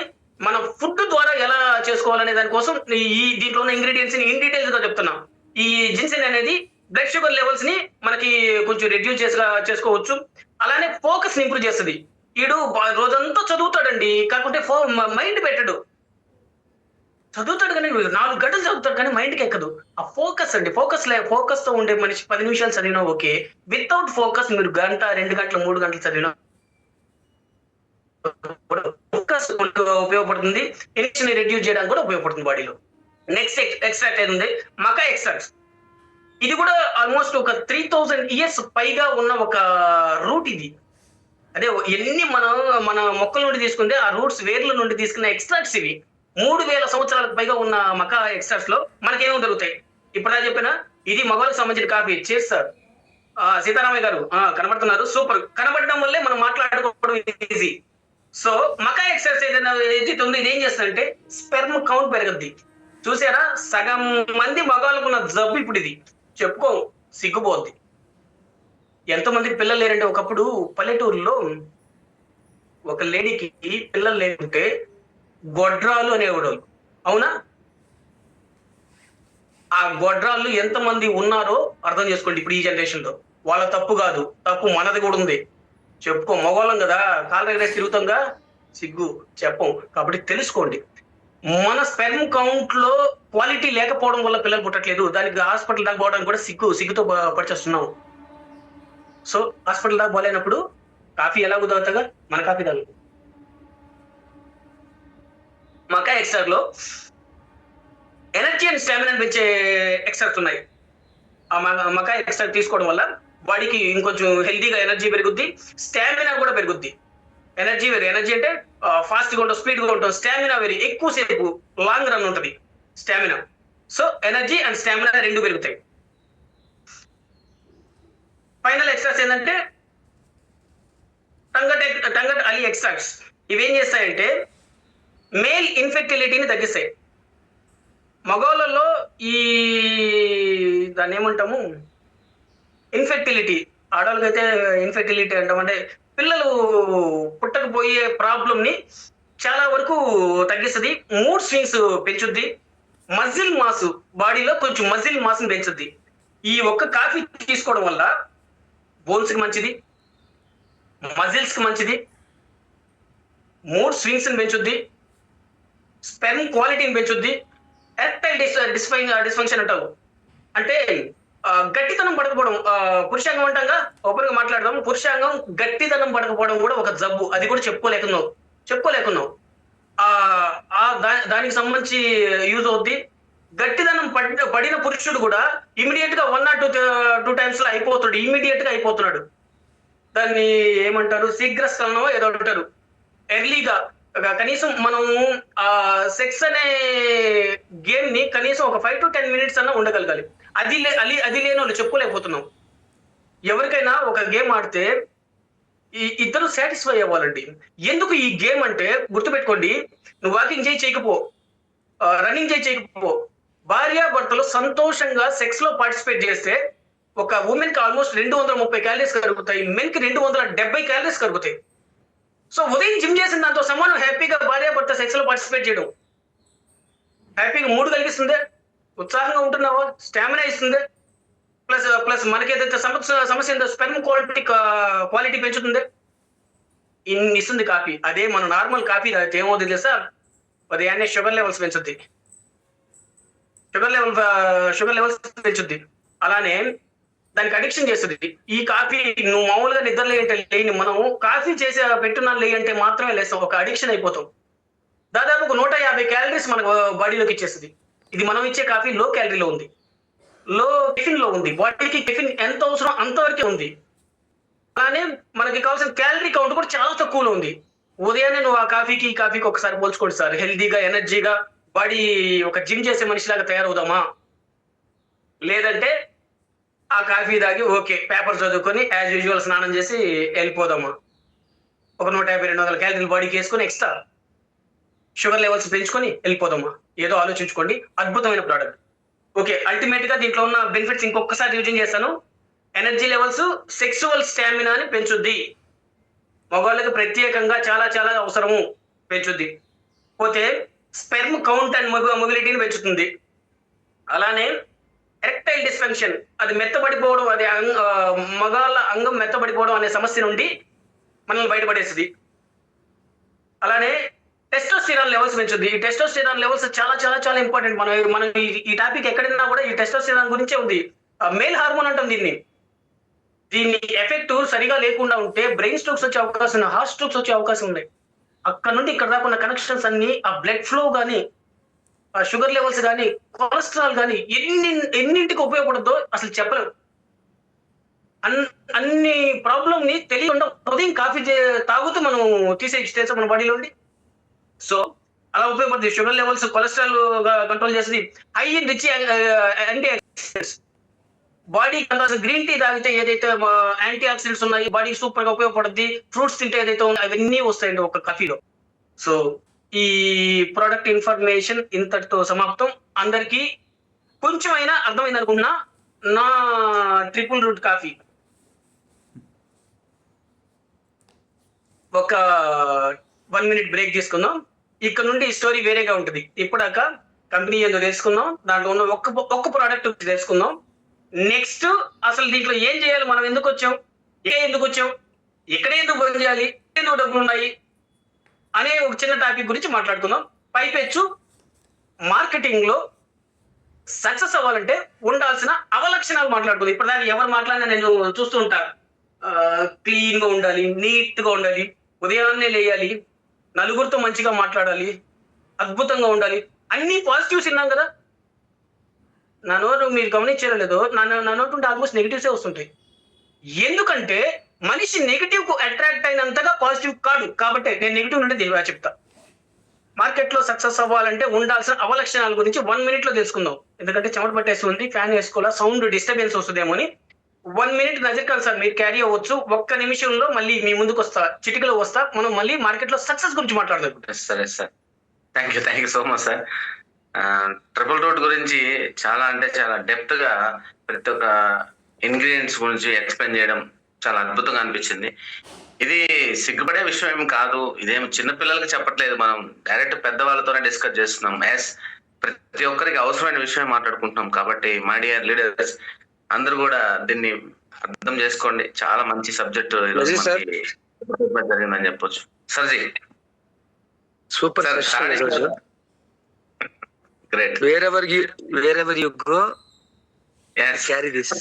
మన ఫుడ్ ద్వారా ఎలా చేసుకోవాలనే దానికోసం దీంట్లో ఉన్న ఇంగ్రీడియంట్స్ ని ఇన్ డీటెయిల్స్ గా చెప్తున్నాం. ఈ జిన్సెన్ అనేది బ్లడ్ షుగర్ లెవెల్స్ ని మనకి కొంచెం రెడ్యూస్ చేసుకోవచ్చు. అలానే ఫోకస్ ని ఇంప్రూవ్ చేస్తుంది. వీడు రోజంతా చదువుతాడండి, కాకుంటే మైండ్ పెట్టడు. చదువుతాడు కానీ 4 గంటలు చదువుతాడు కానీ మైండ్కి ఎక్కదు. ఆ ఫోకస్ అండి, ఫోకస్ తో ఉండే మనిషి 10 నిమిషాలు చదివినా ఓకే. వితౌట్ ఫోకస్ మీరు 1 గంట, 2 గంటలు, 3 గంటలు చదివినా ఫోకస్ ఉపయోగపడుతుంది. ఇన్ఫెక్షన్ రెడ్యూస్ చేయడానికి కూడా ఉపయోగపడుతుంది బాడీలో. నెక్స్ట్ ఎక్స్ట్రాక్ట్ ఏంటంటే మకా ఎక్స్ట్రాక్ట్స్. ఇది కూడా ఆల్మోస్ట్ ఒక 3000 ఇయర్స్ పైగా ఉన్న ఒక రూట్ ఇది. అదే ఎన్ని మన మొక్కల నుండి తీసుకుంటే ఆ రూట్స్ వేర్ల నుండి తీసుకున్న ఎక్స్ట్రాక్ట్స్ ఇవి. 3000 సంవత్సరాలకు పైగా ఉన్న మకా ఎక్స్ట్రాక్ట్స్ లో మనకేమో దొరుకుతాయి. ఇప్పుడు చెప్పిన ఇది మగవాళ్ళకి సంబంధించిన కాఫీ. చేస్తారు సీతారామయ్య గారు కనబడుతున్నారు, సూపర్. కనబడడం వల్లే మనం మాట్లాడుకోవడం ఈజీ. సో మకా ఎక్స్ట్రాక్ట్స్ ఏదైతే ఉందో ఇది ఏం చేస్తుందంటే స్పెర్మ్ కౌంట్ పెరగద్ది. చూసారా, సగం మంది మగవాళ్ళకున్న జబ్బు ఇప్పుడు ఇది. చెప్పుకో సిగ్గుపోద్ది. ఎంతమందికి పిల్లలు లేరంటే, ఒకప్పుడు పల్లెటూరులో ఒక లేడీకి పిల్లలు లేకుంటే గొడ్రాలు అనేవాడు. అవునా? ఆ గొడ్రాళ్ళు ఎంతమంది ఉన్నారో అర్థం చేసుకోండి. ఇప్పుడు ఈ జనరేషన్ లో వాళ్ళ తప్పు కాదు, తప్పు మనది కూడా ఉంది. చెప్పుకో, మగవాళ్ళం కదా, కాళ్ళ దగ్గర తిరుగుతాంగా, సిగ్గు చెప్పం. కాబట్టి తెలుసుకోండి, మన స్పెర్మ్ కౌంట్ లో క్వాలిటీ లేకపోవడం వల్ల పిల్లలు పుట్టట్లేదు. దానికి హాస్పిటల్ దాకా పోవడానికి కూడా సిగ్గుతో పడిచేస్తున్నాం. సో హాస్పిటల్ దాకా పోలేనప్పుడు కాఫీ ఎలా తాగుతాగా, మన కాఫీ తాగు. మకా ఎక్స్ట్రాక్ట్ లో ఎనర్జీ అండ్ స్టామినా పెంచే ఎక్స్ట్రాక్ట్స్ ఉన్నాయి. ఆ మకా ఎక్స్ట్రాక్ట్ తీసుకోవడం వల్ల బాడీకి ఇంకొంచెం హెల్తీగా ఎనర్జీ పెరుగుద్ది, స్టామినా కూడా పెరుగుద్ది. ఎనర్జీ అంటే ఫాస్ట్ గా ఉంటాం, స్పీడ్ గా ఉంటాం. స్టామినా ఎక్కువసేపు లాంగ్ రన్ ఉంటుంది stamina. So energy and stamina రెండు పెరుగుతాయి. ఫైనల్ ఎక్స్ట్రాక్ట్స్ ఏంటంటే టంగట్ అలీ ఎక్స్ట్రాక్ట్స్. ఇవేం చేస్తాయంటే మేల్ ఇన్ఫెర్టిలిటీని తగ్గిస్తాయి. మగవాళ్ళలో ఈ దాన్ని ఏమంటాము, ఇన్ఫెర్టిలిటీ. ఆడవాళ్ళకైతే ఇన్ఫెర్టిలిటీ అంటాం, అంటే పిల్లలు పుట్టకపోయే ప్రాబ్లం ని చాలా వరకు తగ్గిస్తుంది. మూడ్ స్వింగ్స్ పెంచుద్ది. మజిల్ మాస్ బాడీలో కొంచెం మజిల్ మాస్ని పెంచుద్ది. ఈ ఒక్క కాఫీ తీసుకోవడం వల్ల బోన్స్ కి మంచిది, మజిల్స్ కి మంచిది, మూడ్ స్వింగ్స్ పెంచుద్ది, స్పెర్మ్ క్వాలిటీని పెంచుద్ది, ఎరెక్టైల్ డిస్ఫంక్షన్ అంటారు. అంటే గట్టితనం పడకపోవడం, పురుషాంగం అంటాగా, ఓపెన్ గా మాట్లాడదాం. పురుషాంగం గట్టితనం పడకపోవడం కూడా ఒక జబ్బు. అది కూడా చెప్పుకోలేకున్నావు. దానికి సంబంధించి యూజ్ అవుద్ది. గట్టిదనం పడిన పురుషుడు కూడా ఇమీడియట్ గా 1 or 2 times లో ఇమీడియట్ గా అయిపోతున్నాడు. దాన్ని ఏమంటారు, శీఘ్రస్ఖలనం ఏదో అంటారు. ఎర్లీగా కనీసం మనం సెక్స్ అనే గేమ్ ని కనీసం ఒక 5 to 10 minutes అన్నా ఉండగలగాలి. అది లేని వాళ్ళు చెప్పుకోలేకపోతున్నాం. ఎవరికైనా ఒక గేమ్ ఆడితే ఇద్దరు సాటిస్ఫై అవ్వాలండి. ఎందుకు ఈ గేమ్ అంటే గుర్తుపెట్టుకోండి, నువ్వు వాకింగ్ చేయకపో, రన్నింగ్ చేయకపో, భార్యాభర్తలు సంతోషంగా సెక్స్ లో పార్టిసిపేట్ చేస్తే ఒక ఉమెన్ కి ఆల్మోస్ట్ 230 క్యాలరీస్ కరుగుతాయి, మెన్ కి 270 క్యాలరీస్ కరుగుతాయి. సో ఉదయం జిమ్ చేసిన దాంతో సమానం హ్యాపీగా భార్యాభర్త సెక్స్ లో పార్టిసిపేట్ చేయడం. హ్యాపీగా మూడు కలిగిస్తుంది, ఉత్సాహంగా ఉంటున్నావా, స్టామినా ఇస్తుంది, ప్లస్ మనకి ఏదైతే సమస్య ఉందో స్పెర్మ్ క్వాలిటీ పెంచుతుంది, ఇన్ని ఇస్తుంది కాఫీ. అదే మన నార్మల్ కాఫీ తాగితే ఏమవుతుంది తెలుసా, ఉదయాన్నే షుగర్ లెవెల్స్ పెంచుద్ది, షుగర్ లెవెల్స్ పెంచుద్ది. అలానే దానికి అడిక్షన్ చేస్తుంది. ఈ కాఫీ నువ్వు మామూలుగా నిద్ర లేని మనం కాఫీ చేసి పెట్టున్నాను లేయంటే మాత్రమే లేస్తాం, ఒక అడిక్షన్ అయిపోతాం. దాదాపు ఒక 150 క్యాలరీస్ మన బాడీలోకి ఇచ్చేస్తుంది. ఇది మనం ఇచ్చే కాఫీ లో క్యాలరీలో ఉంది, లో కెఫిన్ లో ఉంది. బాడీకి కెఫిన్ ఎంత అవసరం అంతవరకే ఉంది. అలానే మనకి కావాల్సిన క్యాలరీ కౌంట్ కూడా చాలా తక్కువలో ఉంది. ఉదయాన్నే నువ్వు ఆ కాఫీకి ఈ కాఫీకి ఒకసారి పోల్చుకోండి సార్. హెల్దీగా, ఎనర్జీగా, బాడీ ఒక జిమ్ చేసే మనిషిలాగా తయారవుదామా, లేదంటే ఆ కాఫీ తాగి ఓకే పేపర్ చదువుకొని యాజ్ యూజువల్ స్నానం చేసి వెళ్ళిపోదామా, ఒక 150-200 క్యాలరీలు బాడీకి వేసుకొని ఎక్స్ట్రా షుగర్ లెవెల్స్ పెంచుకొని వెళ్ళిపోదామా, ఏదో ఆలోచించుకోండి. అద్భుతమైన ప్రోడక్ట్. ఓకే, అల్టిమేట్ గా దీంట్లో ఉన్న బెనిఫిట్స్ ఇంకొకసారి రివిజన్ చేస్తాను. ఎనర్జీ లెవెల్స్, సెక్సువల్ స్టామినాని పెంచుద్ది, మగవాళ్ళకి ప్రత్యేకంగా చాలా చాలా అవసరము, పెంచుద్ది. పోతే స్పెర్మ్ కౌంట్ అండ్ మొబిలిటీని పెంచుతుంది. అలానే ఎరెక్టైల్ డిస్ఫంక్షన్, అది మెత్తబడిపోవడం, అది మగాళ్ళ అంగం మెత్తబడిపోవడం అనే సమస్య నుండి మనల్ని బయటపడేస్తుంది. అలానే టెస్టోస్టెరాన్ లెవెల్స్ పెంచుద్ది. ఈ టెస్టోస్టెరాన్ లెవెల్స్ చాలా చాలా చాలా ఇంపార్టెంట్. మనం ఈ టాపిక్ ఎక్కడైనా కూడా ఈ టెస్టోస్టెరాన్ గురించే ఉంది. మేల్ హార్మోన్ అంటాం దీన్ని ఎఫెక్ట్ సరిగా లేకుండా ఉంటే బ్రెయిన్ స్ట్రోక్స్ వచ్చే అవకాశం, హార్ట్ స్ట్రోక్స్ వచ్చే అవకాశం ఉన్నాయి. అక్కడ నుండి ఇక్కడ దాకా ఉన్న కనెక్షన్స్ అన్ని, ఆ బ్లడ్ ఫ్లో కానీ, ఆ షుగర్ లెవెల్స్ కానీ, కొలెస్ట్రాల్ కానీ ఎన్నింటికి ఉపయోగపడదో అసలు చెప్పలేం. అన్ని ప్రాబ్లం ని తెలియకుండా ఉదయం కాఫీ తాగుతూ మనం తీసేసి మన బాడీలో ఉండి. సో అలా ఉపయోగపడుతుంది. షుగర్ లెవెల్స్, కొలెస్ట్రాల్ కంట్రోల్ చేస్తుంది. High in rich antioxidants, బాడీకి అందాల్సిన గ్రీన్ టీ తాగితే ఏదైతే యాంటీ ఆక్సిడెంట్స్ ఉన్నాయి, బాడీకి సూపర్ గా ఉపయోగపడుతుంది. ఫ్రూట్స్ తింటే ఏదైతే ఉందో అవన్నీ వస్తాయండి ఒక కాఫీలో. సో ఈ ప్రోడక్ట్ ఇన్ఫర్మేషన్ ఇంతటితో సమాప్తం. అందరికీ కొంచెం అయినా అర్థమైంది అనుకున్నా. నా ట్రిపుల్ రూట్ కాఫీ ఒక 1 minute బ్రేక్ తీసుకుందాం. ఇక్కడ నుండి స్టోరీ వేరేగా ఉంటుంది. ఇప్పుడాక కంపెనీ ఏదో తెలుసుకుందాం, దాంట్లో ఉన్న ఒక్క ప్రోడక్ట్ తెలుసుకుందాం. నెక్స్ట్ అసలు దీంట్లో ఏం చేయాలి, మనం ఎందుకు వచ్చాం, ఎక్కడ ఎందుకు బంద్ చేయాలి, ఎందుకు డబ్బులు ఉన్నాయి అనే ఒక చిన్న టాపిక్ గురించి మాట్లాడుకుందాం. పైపెచ్చు మార్కెటింగ్ లో సక్సెస్ అవ్వాలంటే ఉండాల్సిన అవలక్షణాలు మాట్లాడుకుందాం. ఇప్పటిదాకా ఎవరు మాట్లాడినా నేను చూస్తూ ఉంటా. క్లీన్ గా ఉండాలి, నీట్ గా ఉండాలి, ఉదయాన్నే లేయాలి, నలుగురితో మంచిగా మాట్లాడాలి, అద్భుతంగా ఉండాలి, అన్ని పాజిటివ్స్ విన్నాం కదా. నా నోరు మీరు గమనించారో లేదో, నా నోటు ఉంటే ఆల్మోస్ట్ నెగిటివ్సే వస్తుంటాయి. ఎందుకంటే మనిషి నెగిటివ్ కు అట్రాక్ట్ అయినంతగా పాజిటివ్ కాదు. కాబట్టి నేను నెగిటివ్ నుండి తెలియదు చెప్తా. మార్కెట్ లో సక్సెస్ అవ్వాలంటే ఉండాల్సిన అవలక్షణాల గురించి 1 minute లో తెలుసుకుందాం. ఎందుకంటే చెమట పట్టేసి ఉంది, ఫ్యాన్ వేసుకోవాలా, సౌండ్ డిస్టర్బెన్స్ వస్తుందేమో అని 1 minute నజర్ సార్ మీరు క్యారీ అవ్వచ్చు. 1 నిమిషంలో మళ్ళీ మీ ముందుకు వస్తా, చిటికలో వస్తా. మనం మళ్ళీ మార్కెట్ లో సక్సెస్ గురించి మాట్లాడదాం. సరే sir, thank you so much sir. Triple root గురించి చాలా అంటే చాలా డెప్త్ గా ప్రతి ఒక్క ఇంగ్రీడియంట్స్ గురించి ఎక్స్ప్లెయిన్ చేయడం చాలా అద్భుతంగా అనిపించింది. ఇది సిగ్గుపడే విషయం ఏం కాదు. ఇదేం చిన్న పిల్లలకి చెప్పట్లేదు, మనం డైరెక్ట్ పెద్దవాళ్ళతోనే డిస్కస్ చేస్తున్నాం. ఎస్, ప్రతి ఒక్కరికి అవసరమైన విషయం మాట్లాడుకుంటున్నాం. కాబట్టి మై డియర్ లీడర్స్ అందరూ కూడా దీన్ని అర్థం చేసుకోండి. చాలా మంచి సబ్జెక్ట్ ఈరోజు రజీ సార్. మనకి జరిగిందని చెప్పొచ్చు. సర్జీ సూపర్ సార్, సెషన్ ఈరోజు. Great. wherever you go, yes carry this.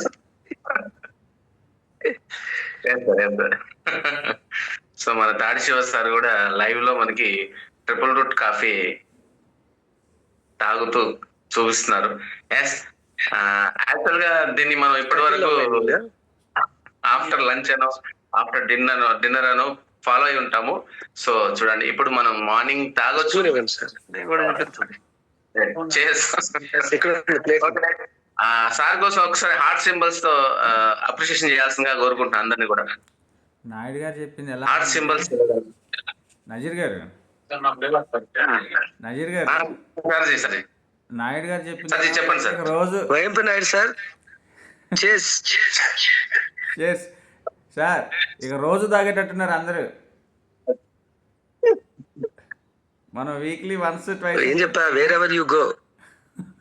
So మన తాడి శివ సార్ కూడా లైవ్ లో మనకి ట్రిపుల్ రూట్ కాఫీ తాగుతూ చూపిస్తున్నారు. ఎస్, యాక్చువల్ గా దీన్ని మనం ఇప్పటి వరకు ఆఫ్టర్ లంచ్ అనో ఆఫ్టర్ డిన్నర్ అనో ఫాలో అయి ఉంటాము. సో చూడండి, ఇప్పుడు మనం మార్నింగ్ తాగొచ్చు. చూడండి సార్. సార్ కోసం ఒకసారి హార్ట్ సింబల్స్ తో అప్రిషియేషన్ చేయాల్సిందిగా కోరుకుంటున్నాను అందరినీ కూడా. నాయుడు గారు చెప్పింది ఎలా? Heart symbols. నజీర్ గారు సరే నాయుడు గారు సరే, చెప్పింది చెప్పండి సార్. ఇక రోజు వైఎంపీ నాయుడు సార్. చేస్ ఎస్ సార్, ఇక రోజు తాగేటట్టున్నారు అందరూ. మనం వీక్లీ వన్స్ ఏం చెప్పా? Wherever you go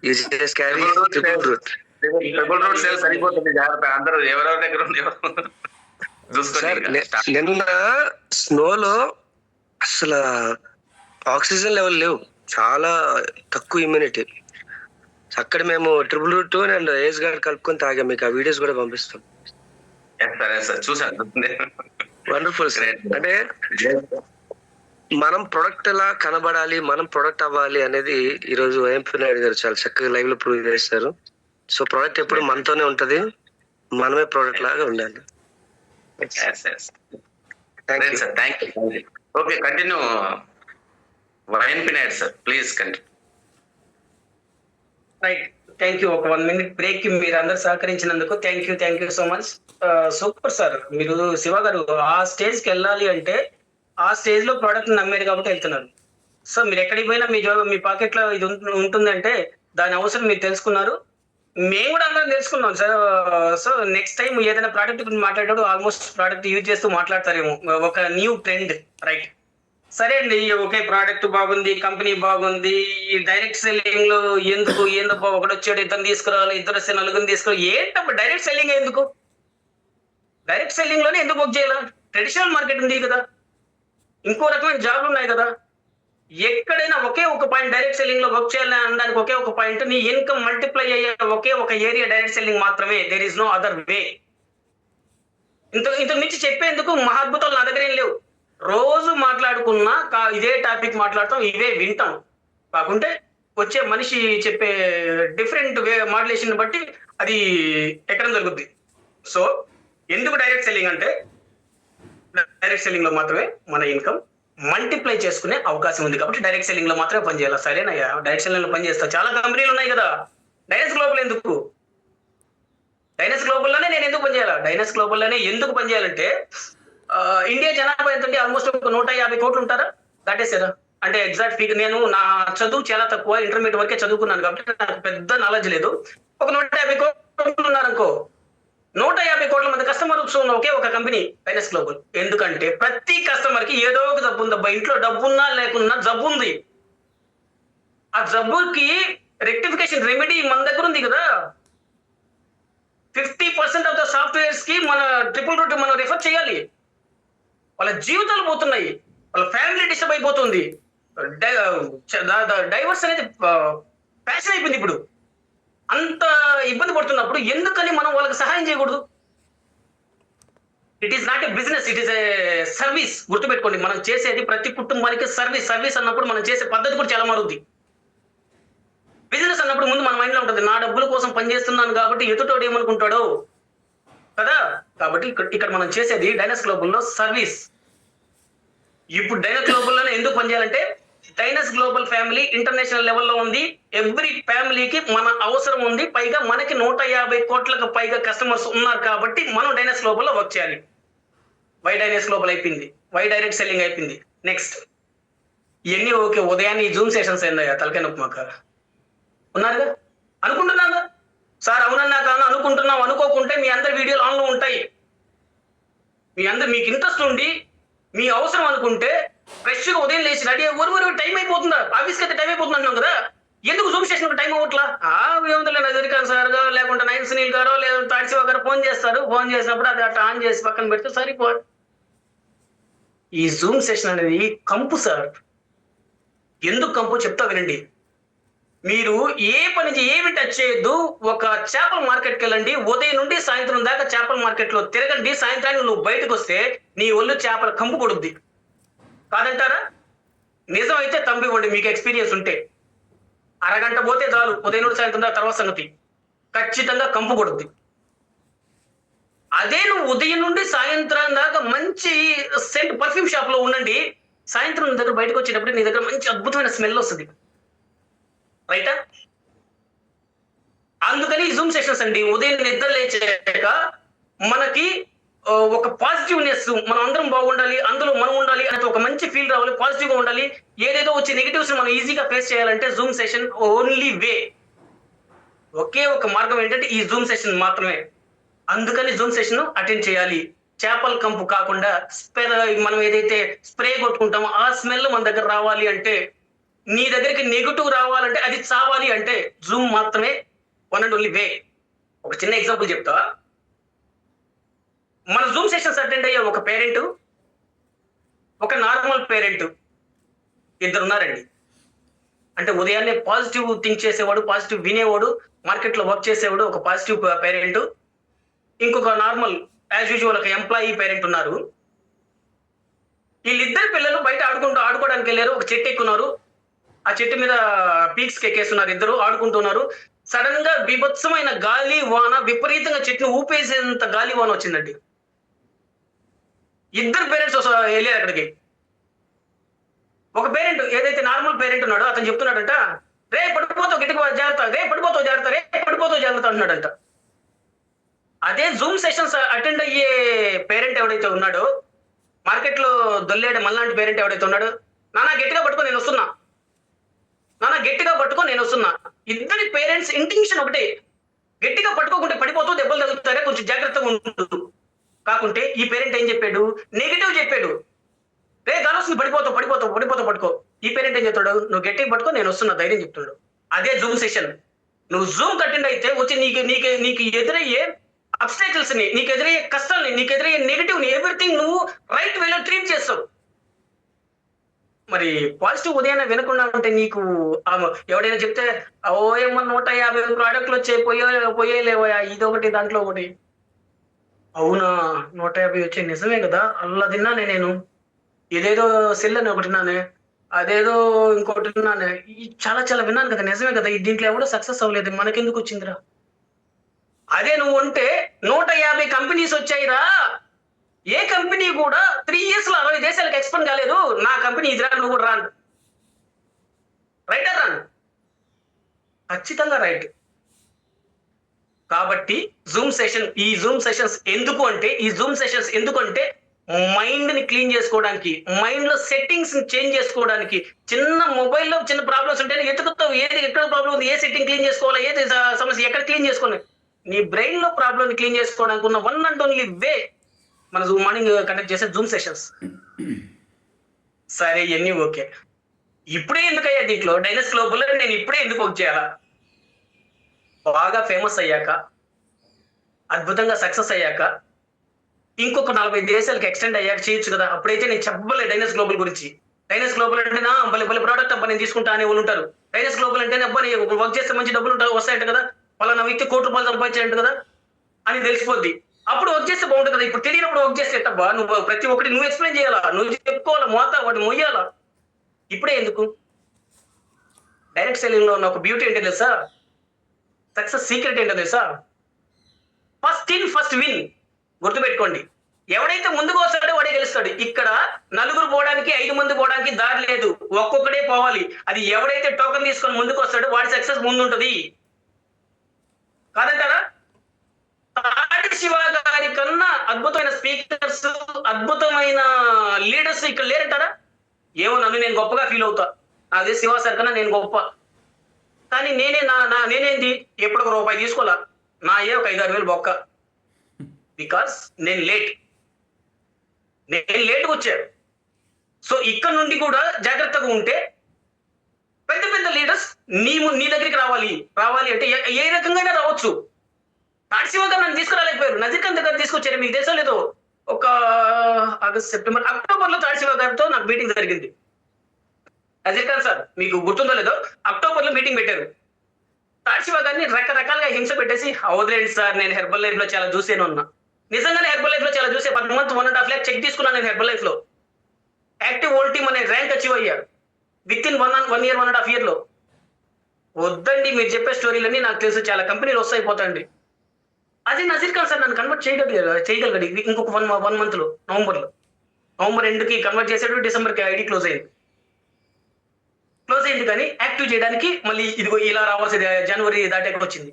you just carry triple root. Triple root sale సరిపోతుంది. జాగ్రత్త, అందరూ ఎవరెవరి దగ్గర ఉంది సార్, చూసుకోండి. నిన్న స్నోలో అసలు ఆక్సిజన్ లెవెల్ లేవు, చాలా తక్కువ ఇమ్యూనిటీ. అక్కడ మేము triple root and age guard కలుపుకొని తాగాం. మీకు ఆ వీడియోస్ కూడా పంపిస్తాం. సరే సార్, చూసాను. Wonderful sir. అంటే మనం ప్రొడక్ట్ ఎలా కనబడాలి, మనం ప్రొడక్ట్ అవ్వాలి అనేది ఈ రోజు వైఎంపీ నాయుడు గారు చాలా చక్కగా లైవ్ లో ప్రూవ్ చేస్తారు. సో ప్రొడక్ట్ ఎప్పుడు మనతోనే ఉంటది, మనమే ప్రొడక్ట్ లాగా ఉండాలి. Thank you. Okay, continue. YMP Naidu sir, please continue. Right, thank you. ఒక 1 minute బ్రేక్ కి మీరు అందరు సహకరించినందుకు thank you so much. Super sir. మీరు శివ గారు ఆ స్టేజ్ కి వెళ్ళాలి అంటే ఆ స్టేజ్ లో ప్రోడక్ట్ నమ్మారు కాబట్టి వెళ్తున్నారు. సో మీరు ఎక్కడికి పోయినా మీ పాకెట్ లో ఇది ఉంటుందంటే దాని అవసరం మీరు తెలుసుకున్నారు, మేము కూడా అందరం తెలుసుకున్నాం సార్. సో నెక్స్ట్ టైం ఏదైనా ప్రోడక్ట్ గురించి మాట్లాడేటప్పుడు ఆల్మోస్ట్ ప్రోడక్ట్ యూజ్ చేస్తూ మాట్లాడతారేమో, ఒక న్యూ ట్రెండ్. రైట్, సరే అండి. ఓకే, ప్రోడక్ట్ బాగుంది, కంపెనీ బాగుంది, ఈ డైరెక్ట్ సెల్లింగ్ లో ఎందుకు ఒకటి వచ్చాడు ఇద్దరు తీసుకురావాలి, ఇద్దరు వస్తే నలుగురిని తీసుకురావాలి. ఏంటప్పుడు డైరెక్ట్ సెల్లింగ్ ఎందుకు? డైరెక్ట్ సెల్లింగ్ లోనే ఎందుకు వర్క్ చేయాలి? ట్రెడిషనల్ మార్కెట్ ఉంది కదా, ఇంకో రకమైన జాబ్లు ఉన్నాయి కదా. ఎక్కడైనా ఒకే ఒక పాయింట్ డైరెక్ట్ సెల్లింగ్ లో వర్క్ చేయాలని అనడానికి ఒకే ఒక పాయింట్, నీ ఇన్కమ్ మల్టిప్లై అయ్యే ఒకే ఒక ఏరియా డైరెక్ట్ సెల్లింగ్ మాత్రమే. There is no other way. ఇంత మించి చెప్పేందుకు మహాద్భుతాలు నా దగ్గర ఏం లేవు. రోజు మాట్లాడుకున్నా ఇదే టాపిక్ మాట్లాడతాం, ఇవే వింటాం. కాకుంటే వచ్చే మనిషి చెప్పే డిఫరెంట్ వే మాడ్యులేషన్ బట్టి అది ఎక్కడం జరుగుద్ది. సో ఎందుకు డైరెక్ట్ సెల్లింగ్ అంటే డైరెక్ట్ సెల్లింగ్ లో మాత్రమే మన ఇన్కమ్ మల్టిప్లై చేసుకునే అవకాశం ఉంది కాబట్టి డైరెక్ట్ సెల్లింగ్ లో మాత్రమే పనిచేయాలి. సరేనయ్యా, డైరెక్ట్ సెల్లింగ్ లో పనిచేస్తా. చాలా కంపెనీలు ఉన్నాయి కదా, డైనస్ గ్లోబల్ ఎందుకు? డైనస్ గ్లోబల్ లోనే నేను ఎందుకు పనిచేయాలి? డైనస్ గ్లోబల్ లోనే ఎందుకు పనిచేయాలంటే ఇండియా జనాభా ఎంత? ఆల్మోస్ట్ ఒక 150 కోట్లు ఉంటారా, దాటేసారా? అంటే ఎగ్జాక్ట్ ఫిగర్, నేను నా చదువు చాలా తక్కువ, ఇంటర్మీడియట్ వరకే చదువుకున్నాను కాబట్టి నాకు పెద్ద నాలెడ్జ్ లేదు. ఒక 150 కోట్లు ఉన్నారనుకో, 150 కోట్ల మంది కస్టమర్స్ ఉన్న ఒకే ఒక కంపెనీ డైనస్ గ్లోబల్. ఎందుకంటే ప్రతి కస్టమర్ కి ఏదో ఒక జబ్బు ఉందబ్బా. ఇంట్లో డబ్బున్నా లేకున్నా జబ్బు ఉంది. ఆ జబ్బుకి రెక్టిఫికేషన్ రెమెడీ మన దగ్గర ఉంది కదా. 50% ఆఫ్ ద సాఫ్ట్వేర్స్ కి మన ట్రిపుల్ రూట్ మనం రిఫర్ చేయాలి. వాళ్ళ జీవితాలు పోతున్నాయి, వాళ్ళ ఫ్యామిలీ డిస్టర్బ్ అయిపోతుంది. డైవర్స్ అనేది ఫ్యాషన్ అయిపోయింది ఇప్పుడు. అంత ఇబ్బంది పడుతున్నప్పుడు ఎందుకని మనం వాళ్ళకి సహాయం చేయకూడదు? It is not a business, it is a service. గుర్తుపెట్టుకోండి, మనం చేసేది ప్రతి కుటుంబానికి సర్వీస్ అన్నప్పుడు మనం చేసే పద్ధతి కూడా చాలా మారుద్ది. బిజినెస్ అన్నప్పుడు ముందు మన మైండ్ లో ఉంటుంది, నా డబ్బుల కోసం పనిచేస్తున్నాను కాబట్టి ఎదుటోడు ఏమనుకుంటాడో కదా. కాబట్టి ఇక్కడ మనం చేసేది డైనస్ గ్లోబల్ లో సర్వీస్. ఇప్పుడు డైనస్ గ్లోబల్ లోనే ఎందుకు పనిచేయాలంటే డైనస్ గ్లోబల్ ఫ్యామిలీ ఇంటర్నేషనల్ లెవెల్లో ఉంది. ఎవ్రీ ఫ్యామిలీకి మన అవసరం ఉంది. పైగా మనకి 150 కోట్లకు పైగా కస్టమర్స్ ఉన్నారు కాబట్టి మనం డైనస్ గ్లోబల్ లో వర్క్ చేయాలి. వై డైనస్ గ్లోబల్ అయిపోయింది, వై డైరెక్ట్ సెల్లింగ్ అయిపోయింది. నెక్స్ట్ ఇవన్నీ ఓకే. ఉదయాన్నే ఈ జూమ్ సెషన్స్ ఏందయ్యా తలకాయ నొప్పి మాక ఉన్నారుగా, అనుకుంటున్నాగా సార్. అవునన్నా కాను అనుకుంటున్నాం, అనుకోకుంటే మీ అందరి వీడియోలు ఆన్లో ఉంటాయి. మీకు ఇంట్రెస్ట్ ఉండి మీ అవసరం అనుకుంటే ఫ్రెష్గా ఉదయం లేచి రెడీ ఒరు టైం అయిపోతుందా, ఆఫీస్కి అయితే టైం అయిపోతుంది అంటున్నాం కదా, ఎందుకు జూమ్ సెషన్ టైం అవ్వట్లా? ఏముందిలే నజరికాన్ సార్ గారు లేకుంటే నైన్ సునీల్ గారో లేదా తాడిశివ గారు ఫోన్ చేస్తారు, ఫోన్ చేసినప్పుడు అది అట్లా ఆన్ చేసి పక్కన పెడితే సరిపోదు. ఈ జూమ్ సెషన్ అనేది కంపు సార్. ఎందుకు కంపు చెప్తా వినండి. మీరు ఏమి టచ్ చేయొద్దు. ఒక చేపల మార్కెట్కి వెళ్ళండి, ఉదయం నుండి సాయంత్రం దాకా చేపల మార్కెట్ లో తిరగండి, సాయంత్రానికి నువ్వు బయటకు వస్తే నీ ఒళ్ళు చేపల కంపు కొడుద్ది. కాదంటారా? నిజం అయితే తంబివ్వండి మీకు ఎక్స్పీరియన్స్ ఉంటే. అరగంట పోతే చాలు, ఉదయం నుండి సాయంత్రం దాకా తర్వాత సంగతి ఖచ్చితంగా కంపు కొడుద్ది. అదే నువ్వు ఉదయం నుండి సాయంత్రం దాకా మంచి సెంట్ పర్ఫ్యూమ్ షాప్ లో ఉండండి, సాయంత్రం నీ దగ్గర బయటకు వచ్చేటప్పుడు నీ దగ్గర మంచి అద్భుతమైన స్మెల్ వస్తుంది. రైటా? అందుకని జూమ్ సెషన్స్ అండి, ఉదయం నిద్ర లేచాక మనకి ఒక పాజిటివ్నెస్, మనం అందరం బాగుండాలి, అందులో మనం ఉండాలి అనేది ఒక మంచి ఫీల్ రావాలి, పాజిటివ్ గా ఉండాలి. ఏదేదో వచ్చే నెగిటివ్స్ మనం ఈజీగా ఫేస్ చేయాలంటే జూమ్ సెషన్ ఓన్లీ వే. ఒకే ఒక మార్గం ఏంటంటే ఈ జూమ్ సెషన్ మాత్రమే. అందుకని జూమ్ సెషన్ అటెండ్ చేయాలి. చేపల కంపు కాకుండా మనం ఏదైతే స్ప్రే కొట్టుకుంటామో ఆ స్మెల్ మన దగ్గర రావాలి అంటే, నీ దగ్గరికి నెగిటివ్ రావాలంటే, అది చావాలి అంటే జూమ్ మాత్రమే వన్ అండ్ ఓన్లీ వే. ఒక చిన్న ఎగ్జాంపుల్ చెప్తా. మన జూమ్ సెషన్స్ అటెండ్ అయ్యే ఒక పేరెంట్, ఒక నార్మల్ పేరెంట్, ఇద్దరు ఉన్నారండి. అంటే ఉదయాన్నే పాజిటివ్ థింక్ చేసేవాడు, పాజిటివ్ వినేవాడు, మార్కెట్ లో వర్క్ చేసేవాడు ఒక పాజిటివ్ పేరెంట్, ఇంకొక నార్మల్ యాజ్ యూజువల్ ఒక ఎంప్లాయీ పేరెంట్ ఉన్నారు. వీళ్ళిద్దరు పిల్లలు బయట ఆడుకోవడానికి వెళ్ళారు, ఒక చెట్టు ఎక్కున్నారు, ఆ చెట్టు మీద పీక్స్ ఎక్కేస్తున్నారు, ఇద్దరు ఆడుకుంటున్నారు. సడన్ గా బీభత్సమైన గాలి వాన, విపరీతంగా చెట్టును ఊపేసేంత గాలి వాన వచ్చిందండి. ఇద్దరు పేరెంట్స్ వెళ్ళారు అక్కడికి. ఒక పేరెంట్ ఏదైతే నార్మల్ పేరెంట్ ఉన్నాడో అతను చెప్తున్నాడంట, రే పడిపోతావు గట్టిగా జాగ్రత్త, రే పడిపోతావు జాగ్రత్త, రే పడిపోతావు జాగ్రత్త అంటున్నాడంట. అదే జూమ్ సెషన్స్ అటెండ్ అయ్యే పేరెంట్ ఎవడైతే ఉన్నాడో, మార్కెట్ లో దొల్లేడు మళ్ళాంటి పేరెంట్ ఎవడైతే ఉన్నాడో, నానా గట్టిగా పట్టుకో నేను వస్తున్నా, నానా గట్టిగా పట్టుకో నేను వస్తున్నా. ఇద్దరి పేరెంట్స్ ఇంటెన్షన్ ఒకటే, గట్టిగా పట్టుకోకుంటే పడిపోతూ దెబ్బలు తగులుతారే, కొంచెం జాగ్రత్తగా ఉంటుంది. కాకుంటే ఈ పేరెంట్ ఏం చెప్పాడు? నెగిటివ్ చెప్పాడు, రే గాలి వస్తుంది పడిపోతావు పడిపోతావు పడిపోతావు పట్టుకో. ఈ పేరెంట్ ఏం చెప్తాడు? నువ్వు గట్టిగా పట్టుకో నేను వస్తున్నా ధైర్యం చెప్తున్నాడు. అదే జూమ్ సెషన్. నువ్వు జూమ్ అటెండ్ అయితే వచ్చి నీకు ఎదురయ్యే అబ్స్టాకిల్స్ ని, నీకు ఎదురయ్యే కష్టాలని, నీకు ఎదురయ్యే నెగిటివ్ ని, ఎవ్రీథింగ్ నువ్వు రైట్ వేలో ట్రీట్ చేస్తావు. మరి పాజిటివ్ ఉదయాన్నే వినకుండా ఉంటే నీకు ఎవడైనా చెప్తే ఓయమ్మ 150 ప్రోడక్ట్లు వచ్చాయి పోయేలేవయా, ఇదొకటి దాంట్లో ఒకటి. అవునా 150 వచ్చాయి, నిజమే కదా, అల్లా తిన్నానే నేను, ఇదేదో సెల్ అని ఒకటి విన్నానే, అదేదో ఇంకోటి విన్నానే, చాలా చాలా విన్నాను కదా, నిజమే కదా, దీంట్లో ఎవడో సక్సెస్ అవ్వలేదు, మనకెందుకు వచ్చిందిరా? అదే నువ్వు ఉంటే 150 కంపెనీస్ వచ్చాయిరా, ఏ కంపెనీ కూడా 3 years లో 60 దేశాలకు ఎక్స్పాండ్ కాలేదు, నా కంపెనీ ఇదిరా, నువ్వు కూడా రాను. రైటా రాను? ఖచ్చితంగా రైట్. కాబట్టి ఈ జూమ్ సెషన్స్ ఎందుకంటే మైండ్ ని క్లీన్ చేసుకోవడానికి, మైండ్ లో సెట్టింగ్స్ చేంజ్ చేసుకోవడానికి. చిన్న మొబైల్లో చిన్న ప్రాబ్లమ్స్ ఉంటే ఎత్తుకుతావు, ఏది ఎక్కడ ప్రాబ్లం ఉంది, ఏ సెట్టింగ్ క్లీన్ చేసుకోవాలా, ఏది సమస్య ఎక్కడ క్లీన్ చేసుకోవాలి, నీ బ్రెయిన్ లో ప్రాబ్లం ని క్లీన్ చేసుకోవడానికి ఉన్న వన్ అండ్ ఓన్లీ వే మన మార్నింగ్ కండక్ట్ చేసే జూమ్ సెషన్స్. సరే ఇవన్నీ ఓకే, ఇప్పుడే ఎందుకయ్యా దీంట్లో డైనస్ గ్లోబల్ నేను ఇప్పుడే ఎందుకు వర్క్ చేయాలా? బాగా ఫేమస్ అయ్యాక, అద్భుతంగా సక్సెస్ అయ్యాక, ఇంకొక 40 దేశాలకు ఎక్స్టెండ్ అయ్యాక చేయొచ్చు కదా. అప్పుడైతే నేను చెప్పలే డైనస్ గ్లోబల్ గురించి. డైనస్ గ్లోబల్ అంటే నా భలే ప్రోడక్ట్ అబ్బా నేను తీసుకుంటా అనే వాళ్ళు ఉంటారు. డైనస్ గ్లోబల్ అంటే అబ్బా వర్క్ చేస్తే మంచి డబ్బులు వస్తాయంట కదా, పలానా వ్యక్తి ₹1 కోటి సంపాదించాయంట కదా అని తెలిసిపోద్ది. అప్పుడు వర్క్ చేస్తే బాగుంటుంది కదా. ఇప్పుడు తెలియనప్పుడు వర్క్ చేస్తే ఎట్టబ్బా, నువ్వు ప్రతి ఒక్కటి నువ్వు ఎక్స్ప్లెయిన్ చేయాలా, నువ్వు చెప్పుకోవాలా, వాటిని మొయ్యాలా. ఇప్పుడే ఎందుకు? డైరెక్ట్ సెల్లింగ్ లో ఉన్న ఒక బ్యూటీ ఏంటో తెలుసా, సక్సెస్ సీక్రెట్ ఏంటో తెలుసా? First in first win. గుర్తుపెట్టుకోండి, ఎవడైతే ముందుకు వస్తాడో వాడే గెలుస్తాడు. ఇక్కడ 4 పోవడానికి 5 మంది పోవడానికి దారి లేదు, ఒక్కొక్కడే పోవాలి. అది ఎవడైతే టోకెన్ తీసుకొని ముందుకు వస్తాడో వాడి సక్సెస్ ముందు ఉంటుంది. కాదంటారా? తాడిశివ గారి కన్నా అద్భుతమైన స్పీకర్స్, అద్భుతమైన లీడర్స్ ఇక్కడ లేరంటారా? ఏమో నన్ను నేను గొప్పగా ఫీల్ అవుతా, అదే శివ సార్ కన్నా నేను గొప్ప. కానీ నేనేంది ఎప్పుడు ₹1 తీసుకోవాలా, నా ఒక 5-6 వేలు బొక్క. బికాస్ నేను లేట్. నేను లేట్గా వచ్చాను. సో ఇక్కడ నుండి కూడా జాగ్రత్తగా ఉంటే పెద్ద పెద్ద లీడర్స్ నీ దగ్గరికి రావాలి అంటే ఏ రకంగా రావచ్చు. తాడిశివ గారు నన్ను తీసుకురాలేకపోయారు, నజీర్ ఖాన్ దగ్గర తీసుకొచ్చారు. మీకు తెలుసో లేదో, ఒక ఆగస్ట్, సెప్టెంబర్, అక్టోబర్ లో తాడిశివ గారితో నాకు మీటింగ్ జరిగింది. నజీర్ ఖాన్ సార్ మీకు గుర్తుందో లేదో, అక్టోబర్ లో మీటింగ్ పెట్టారు. తాడిశివ గారిని రకరకాలుగా హింస పెట్టేసి, వదిలేండి సార్ నేను హెర్బల్ లైఫ్ లో చాలా చూసాను అన్నా. నిజంగానే హెర్బల్ లైఫ్ లో చాలా చూసే 10 months 1.5 lakh చెక్ తీసుకున్నాను నేను హెర్బల్ లైఫ్ లో. యాక్టివ్ ఓల్డ్ టీమ్ అనే ర్యాంక్ అచీవ్ అయ్యారు విత్ ఇన్ 1 year 1.5 year లో. వద్దండి మీరు చెప్పే స్టోరీలన్నీ నాకు తెలుసు, చాలా కంపెనీలు వస్తాయిపోతాయండి. అది నజీర్ ఖాన్ సార్ నన్ను కన్వర్ట్ చేయగలిగాడు ఇంకొక 1 month లో, నవంబర్ ఎండ్కి కన్వర్ట్ చేసాడు. డిసెంబర్కి ఐడి క్లోజ్ అయింది కానీ యాక్టివ్ చేయడానికి మళ్ళీ ఇదిగో ఇలా రావాల్సింది జనవరి దాటాక వచ్చింది.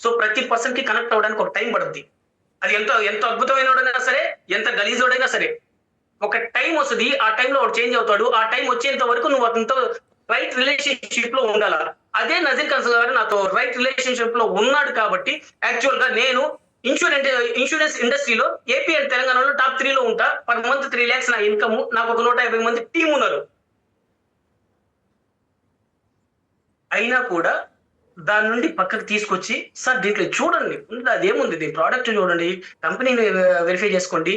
సో ప్రతి పర్సన్ కి కనెక్ట్ అవ్వడానికి ఒక టైం పడుతుంది. అది ఎంత అద్భుతమైనడైనా సరే, ఎంత గలీజోడైనా సరే, ఒక టైం వస్తుంది. ఆ టైంలో వాడు చేంజ్ అవుతాడు. ఆ టైం వచ్చేంత వరకు నువ్వు అతనితో రైట్ రిలేషన్షిప్ లో ఉండాల. అదే నజీర్ ఖాన్ గారు నాతో రైట్ రిలేషన్షిప్ లో ఉన్నాడు కాబట్టి యాక్చువల్ గా నేను ఇన్సూరెన్స్ ఇండస్ట్రీలో ఏపీ అండ్ తెలంగాణలో టాప్ 3 లో ఉంటా. పర్ మంత్ 3 lakhs నా ఇన్కమ్. నాకు ఒక 150 మంది టీం ఉన్నారు. అయినా కూడా దాని నుండి పక్కకు తీసుకొచ్చి, సార్ దీంట్లో చూడండి అదేముంది, దీని ప్రోడక్ట్ చూడండి, కంపెనీని వెరిఫై చేసుకోండి,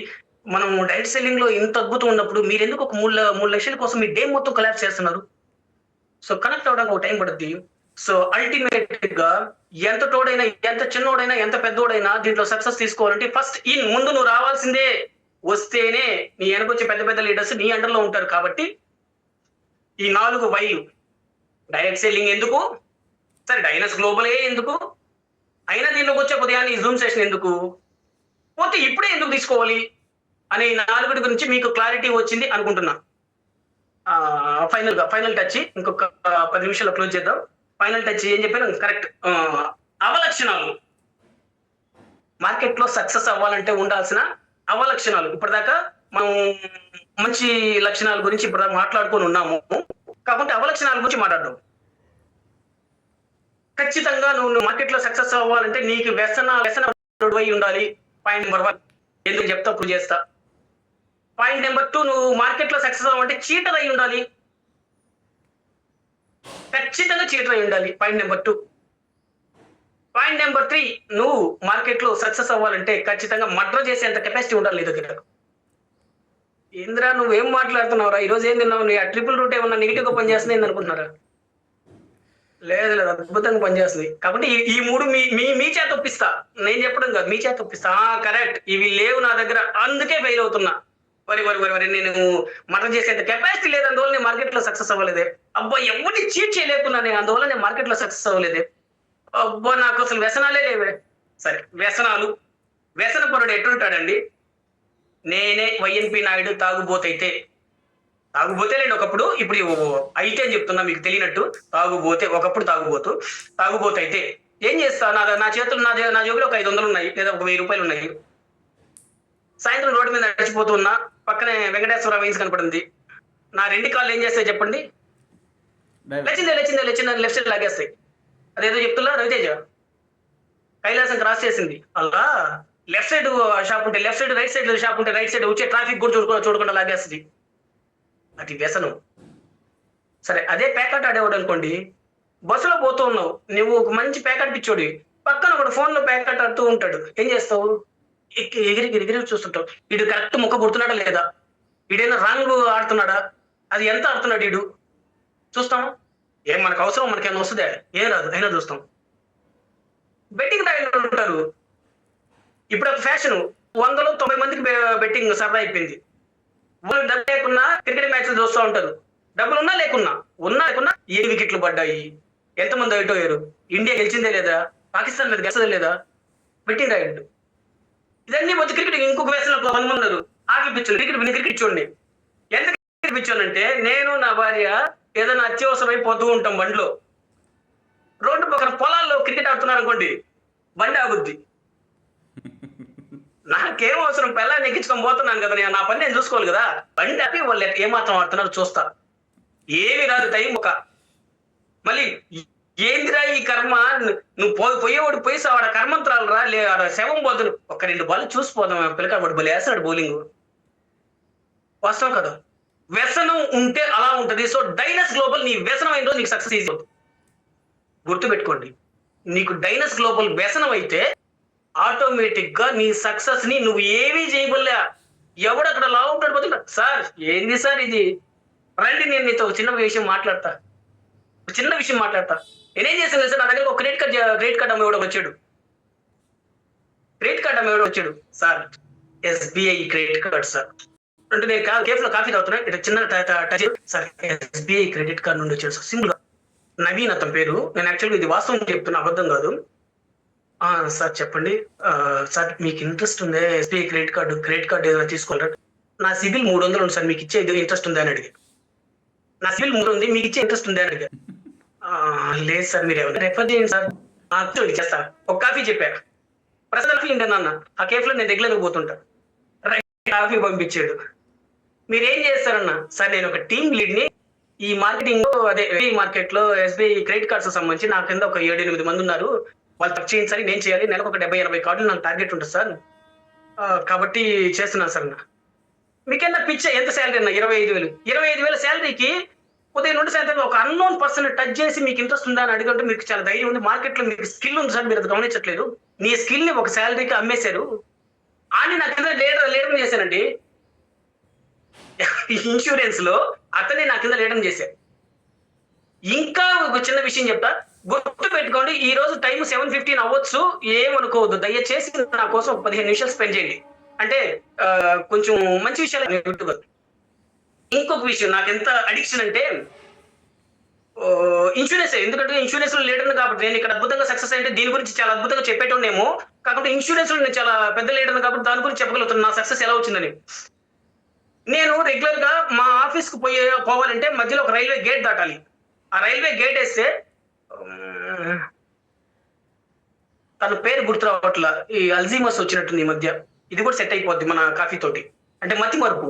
మనం డైరెక్ట్ సెల్లింగ్ లో ఇంత అద్భుతం ఉన్నప్పుడు మీరు ఎందుకు ఒక 3 లక్షల కోసం మీ డే మొత్తం కొలాప్స్ చేస్తున్నారు. సో కనెక్ట్ అవడానికి ఒక టైం పడుద్ది. సో అల్టిమేట్ గా ఎంత తోడైనా, ఎంత చిన్నోడైనా, ఎంత పెద్దోడైనా దీంట్లో సక్సెస్ తీసుకోవాలంటే ఫస్ట్ ముందు నువ్వు రావాల్సిందే. వస్తేనే నీ వెనకొచ్చే పెద్ద పెద్ద లీడర్స్ నీ అండర్లో ఉంటారు. కాబట్టి ఈ 4 వైలు, డైరెక్ట్ సెల్లింగ్ ఎందుకు, సరే డైనస్ గ్లోబల్ ఎందుకు, అయినా దీంట్లోకి వచ్చే ఉదయాన్నే జూమ్ సెషన్ ఎందుకు, పోతే ఇప్పుడే ఎందుకు తీసుకోవాలి అనే 4 గురించి మీకు క్లారిటీ వచ్చింది అనుకుంటున్నా. ఫైనల్ టచ్ ఇంకొక 10 నిమిషాల్లో క్లోజ్ చేద్దాం. ఫైనల్ టచ్ ఏం చెప్పారు కరెక్ట్. అవలక్షణాలు, మార్కెట్ లో సక్సెస్ అవ్వాలంటే ఉండాల్సిన అవలక్షణాలు. ఇప్పటిదాకా మనం మంచి లక్షణాల గురించి ఇప్పుడు మాట్లాడుకొని ఉన్నాము, కాకుంటే అవలక్షణాల గురించి మాట్లాడదాం. ఖచ్చితంగా నువ్వు మార్కెట్ లో సక్సెస్ అవ్వాలంటే నీకు వ్యసన ఉండాలి. పాయింట్ నెంబర్ 1 ఎందుకు చెప్తా, ప్రూవ్ చేస్తా. పాయింట్ నెంబర్ 2, నువ్వు మార్కెట్ లో సక్సెస్ అవ్వాలంటే చీటర్ అయి ఉండాలి. ఖచ్చితంగా చీటర్ అయి ఉండాలి. Point number 2. పాయింట్ నెంబర్ 3, నువ్వు మార్కెట్ లో సక్సెస్ అవ్వాలంటే ఖచ్చితంగా మర్డర్ చేసేంత కెపాసిటీ ఉండాలి నీ దగ్గర. ఇంద్రా నువ్వేం మాట్లాడుతున్నావురా, ఈరోజు ఏం తిన్నావు, నీ ఆ ట్రిపుల్ రూట్ ఏమన్నా నెగిటివ్ గా పనిచేస్తుంది అనుకుంటున్నారా? లేదు అద్భుతంగా పనిచేస్తుంది. కాబట్టి ఈ 3 మీ చేత ఒప్పిస్తా, నేను చెప్పడం కాదు, మీ చేత ఒప్పిస్తా. కరెక్ట్, ఇవి లేవు నా దగ్గర, అందుకే ఫెయిల్ అవుతున్నా. వరి నేను మర్డర్ చేసేంత కెపాసిటీ లేదు, అందువల్ల నేను మార్కెట్ లో సక్సెస్ అవ్వలేదే. అబ్బా ఎవరిని చీట్ చేయలేకున్నా నేను, అందువల్ల నేను మార్కెట్ లో సక్సెస్ అవ్వలేదే. అబ్బా నాకు అసలు వ్యసనాలే లేవే. సరే వ్యసన పరుడు ఎట్లుంటాడండి? నేనే వైఎన్పి నాయుడు తాగుబోతే లేండి ఒకప్పుడు, ఇప్పుడు అయితే అని చెప్తున్నా మీకు తెలియనట్టు. ఒకప్పుడు తాగుబోతు అయితే ఏం చేస్తా, నా చేతులు నా జోబులో ఒక 500 ఉన్నాయి, లేదా ఒక 1000 రూపాయలు ఉన్నాయి. సాయంత్రం రోడ్డు మీద నడిచిపోతున్నా, పక్కనే వెంకటేశ్వర వైన్స్ కనపడింది. నా 2 కాళ్ళు ఏం చేస్తాయి చెప్పండి? లేచిందే లెఫ్ట్ సైడ్ లాగేస్తాయి. అదేదో చెప్తున్నా రవితేజ, కైలాసం క్రాస్ చేసింది అలా లెఫ్ట్ సైడ్ షాప్ ఉంటే left side, right side shop ఉంటే రైట్ సైడ్, వచ్చే ట్రాఫిక్ కూడా చూడకుండా లాగేస్తుంది. అది వ్యసనం. సరే అదే ప్యాకెట్ ఆడేవాడు అనుకోండి, బస్సులో పోతూ ఉన్నావు, నువ్వు ఒక మంచి ప్యాకెట్ పిచ్చోడి, పక్కన ఒకటి ఫోన్ లో ప్యాకెట్ ఆడుతూ ఉంటాడు. ఏం చేస్తావు? ఎగిరి చూస్తుంటావు, వీడు కరెక్ట్ ముక్క కొడుతున్నాడా లేదా, వీడైనా రాంగ్ ఆడుతున్నాడా, అది ఎంత ఆడుతున్నాడు వీడు చూస్తాం. ఏం మనకు అవసరం, మనకేమైనా వస్తుందా? ఏం రాదు, అయినా చూస్తాం. బెట్టింగ్ రాయలు ఉంటారు. ఇప్పుడు ఒక ఫ్యాషన్, 190 మందికి బెట్టింగ్ సరదా అయిపోయింది. వాళ్ళు డబ్బు లేకున్నా క్రికెట్ మ్యాచ్లు చూస్తూ ఉంటారు. డబ్బులు ఉన్నా లేకున్నా 7 వికెట్లు పడ్డాయి. ఎంతమంది అవుట్ అయ్యారు? ఇండియా గెలిచిందే లేదా, పాకిస్తాన్ మీద గెలిచదే లేదా? బెట్టింగ్ రాయలు ఇదన్నీ వచ్చి క్రికెట్. ఇంకొక వేసిన 100 మంది ఉన్నారు, ఆటలు పిచ్చాను. క్రికెట్ చూడండి, ఎంత క్రికెట్ పిచ్చానంటే నేను నా భార్య ఏదైనా అత్యవసరమై పోతూ ఉంటాం బండిలో, రోడ్డు పక్కన పొలాల్లో క్రికెట్ ఆడుతున్నారు అనుకోండి, బండి ఆగుద్ది. నాకేం అవసరం, పిల్లల్ని ఎక్కించుకొని పోతున్నాను కదా, నేను నా పని నేను చూసుకోవాలి కదా. బండి ఆపి వాళ్ళు ఏమాత్రం ఆడుతున్నారు చూస్తా. ఏమి రాదు టైం ఒక. మళ్ళీ ఏందిరా ఈ కర్మ, నువ్వు పోయేవాడు పోయిసావు, ఆడ కర్మంత్రాలు రా, ఆడ శవం పోదు. ఒక 2 బాల్ చూసిపోదాం, పిల్లకాడు బలి వేస్తాడు బౌలింగ్. వాస్తవం కదా, వ్యసనం ఉంటే అలా ఉంటది. సో డైనస్ గ్లోబల్ నీ వ్యసనం అయిన రోజు నీకు సక్సెస్ ఈజీ అవుతుంది. గుర్తుపెట్టుకోండి, నీకు డైనస్ గ్లోబల్ వ్యసనం అయితే ఆటోమేటిక్ గా నీ సక్సెస్ ని నువ్వు ఏమీ చేయబోలే. ఎవడక్కడ లా ఉంటాడు పోతున్నా, సార్ ఏంది సార్ ఇది, రండి నేను నీతో ఒక చిన్న విషయం మాట్లాడతా. నేనేం చేశాను సార్, నా దగ్గర ఒక క్రెడిట్ కార్డ్ అమ్మేవాడు వచ్చాడు. Sir SBI credit card sir అంటే, నేను కేఫ్ లో కాఫీ తాగుతున్నా, ఇట్లా చిన్న touch, sir SBI credit card నుండి వచ్చాడు సార్, సింపుల్ గా. నవీన్ అతని పేరు. నేను యాక్చువల్గా ఇది వాస్తవం చెప్తున్నా, అబద్ధం కాదు. సార్ చెప్పండి, సార్ మీకు ఇంట్రెస్ట్ ఉందే ఎస్బీఐ క్రెడిట్ కార్డు ఏదైనా తీసుకోవాలంటే, నా సిబిల్ 300 ఉంది సార్, మీకు ఇచ్చే ఇంట్రెస్ట్ ఉందా అని అడిగి. నా సిబిల్ 300 ఉంది, మీకు ఇచ్చే ఇంట్రెస్ట్ ఉందా అని అడిగా. లేదు సార్, మీరు ఎవరు రెఫర్ చేయండి సార్, చేస్తా. ఒక కాఫీ చెప్పారు, ప్రసాద్ కాఫీ ఏంటన్నా అన్న, ఆ కేఫ్ లో నేను రెగ్యులర్గా పోతుంటా. కాఫీ పంపించాడు. మీరేం చేస్తారన్నా, సార్ నేను ఒక టీమ్ లీడ్ ని ఈ మార్కెటింగ్, అదే మార్కెట్ లో ఎస్బీఐ క్రెడిట్ కార్డ్స్ సంబంధించి నా కింద ఒక 7-8 మంది ఉన్నారు, వాళ్ళు తప్పు చేయించాలి, నేను చేయాలి, నెలకు ఒక 70-80 కార్డులు నాకు టార్గెట్ ఉంటుంది సార్, కాబట్టి చేస్తున్నాను సార్. మీకన్నా పిచ్చ, ఎంత శాలరీ అన్నా? 25,000 శాలరీకి ఉదయం నుండి సాయంత్రం ఒక అన్నోన్ పర్సన్ టచ్ చేసి మీకు ఇంట్రెస్ట్ ఉందా అని అడిగితే మీకు చాలా ధైర్యం ఉంది, మార్కెట్ లో మీకు స్కిల్ ఉంది సార్, మీరు అది గమనించట్లేదు. నీ స్కిల్ ని ఒక శాలరీకి అమ్మేశారు అని నా కింద లీడర్ చేశానండి. ఇన్సూరెన్స్ లో అతనే నా కింద లీడర్ చేశారు. ఇంకా ఒక చిన్న విషయం చెప్తా, గుర్తు పెట్టుకోండి, ఈ రోజు టైం 7:15 అవ్వచ్చు, ఏమనుకోవద్దు దయచేసి, నా కోసం ఒక 15 నిమిషాలు స్పెండ్ చేయండి. అంటే కొంచెం మంచి విషయాలు. ఇంకొక విషయం, నాకు ఎంత అడిక్షన్ అంటే ఇన్సూరెన్స్. ఎందుకంటే ఇన్సూరెన్స్ లో లీడర్ కాబట్టి, నేను ఇక్కడ అద్భుతంగా సక్సెస్ అంటే దీని గురించి చాలా అద్భుతంగా చెప్పేటోనేమో, కాకపోతే ఇన్సూరెన్స్ లో నేను చాలా పెద్ద లీడర్ కాబట్టి దాని గురించి చెప్పగలుగుతున్నాను, నా సక్సెస్ ఎలా వచ్చిందని. నేను రెగ్యులర్ గా మా ఆఫీస్ కు పోవాలంటే మధ్యలో ఒక రైల్వే గేట్ దాటాలి. ఆ రైల్వే గేట్ వేస్తే, తన పేరు గుర్తు రావట్ల, ఈ అల్జీమస్ వచ్చినట్టుంది ఈ మధ్య, ఇది కూడా సెట్ అయిపోద్ది మన కాఫీ తోటి, అంటే మతి మరుపు.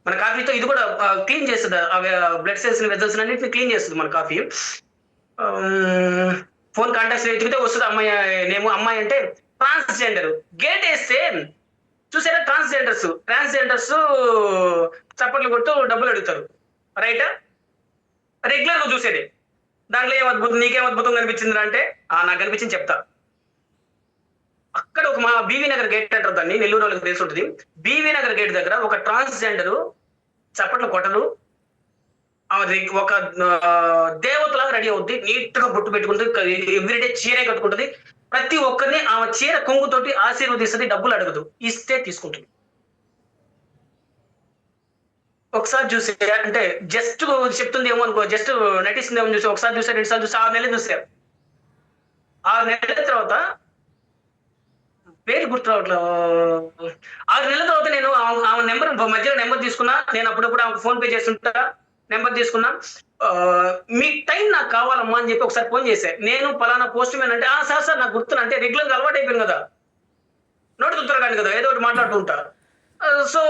మన కాఫీతో ఇది కూడా క్లీన్ చేస్తుంది, బ్లడ్ సెల్స్ వెజల్స్ అన్నింటిని క్లీన్ చేస్తుంది మన కాఫీ. ఫోన్ కాంటాక్ట్స్ ఎతికితే వస్తుంది అమ్మాయి నేమో. అమ్మాయి అంటే ట్రాన్స్జెండర్. గేట్ వేస్తే చూసారా, ట్రాన్స్జెండర్స్ చప్పట్లు కొట్టు డబ్బులు అడుగుతారు, రైట్? రెగ్యులర్ గా చూసేది. దాంట్లో ఏం అద్భుతం, నీకేం అద్భుతం కనిపించిందిరా అంటే, నాకు కనిపించింది చెప్తా. అక్కడ ఒక మా బీవీ నగర్ గేట్ అంటారు దాన్ని, నెల్లూరు వాళ్ళకి తెలిసి ఉంటుంది. బీవీ నగర్ గేట్ దగ్గర ఒక ట్రాన్స్జెండర్ చప్పట్లు కొట్టదు, ఒక దేవతలాగా రెడీ అవుద్ది, నీట్ గా బొట్టు పెట్టుకుంటుంది, ఎవ్రీడే చీరే కట్టుకుంటుంది, ప్రతి ఒక్కరిని ఆమె చీర కొంగుతోటి ఆశీర్వదిస్తుంది, డబ్బులు అడగదు, ఇస్తే తీసుకుంటుంది. ఒకసారి చూసే అంటే జస్ట్ చెప్తుంది ఏమో అనుకో, జస్ట్ నటిస్తుంది ఏమో చూసి, ఒకసారి చూసా, 2 సార్లు చూసా, 6 నెలలు చూసారు. 6 నెలల తర్వాత పేరు గుర్తు రావట్లేదు. 6 నెలల తర్వాత నేను ఆమె నెంబర్ మధ్యలో నెంబర్ తీసుకున్నా. నేను అప్పుడప్పుడు ఆమెకు ఫోన్ పే చేస్తుంటా, నెంబర్ తీసుకున్నా. మీ టైం నాకు కావాలమ్మా అని చెప్పి ఒకసారి ఫోన్ చేశా. నేను పలానా పోస్ట్ మ్యాన్ అంటే, సార్ నాకు గుర్తున్నా, అంటే రెగ్యులర్గా అలవాటు అయిపోయింది కదా, నోటి తుత్తరగాని కదా, ఏదో ఒకటి మాట్లాడుతూ ఉంటా. సో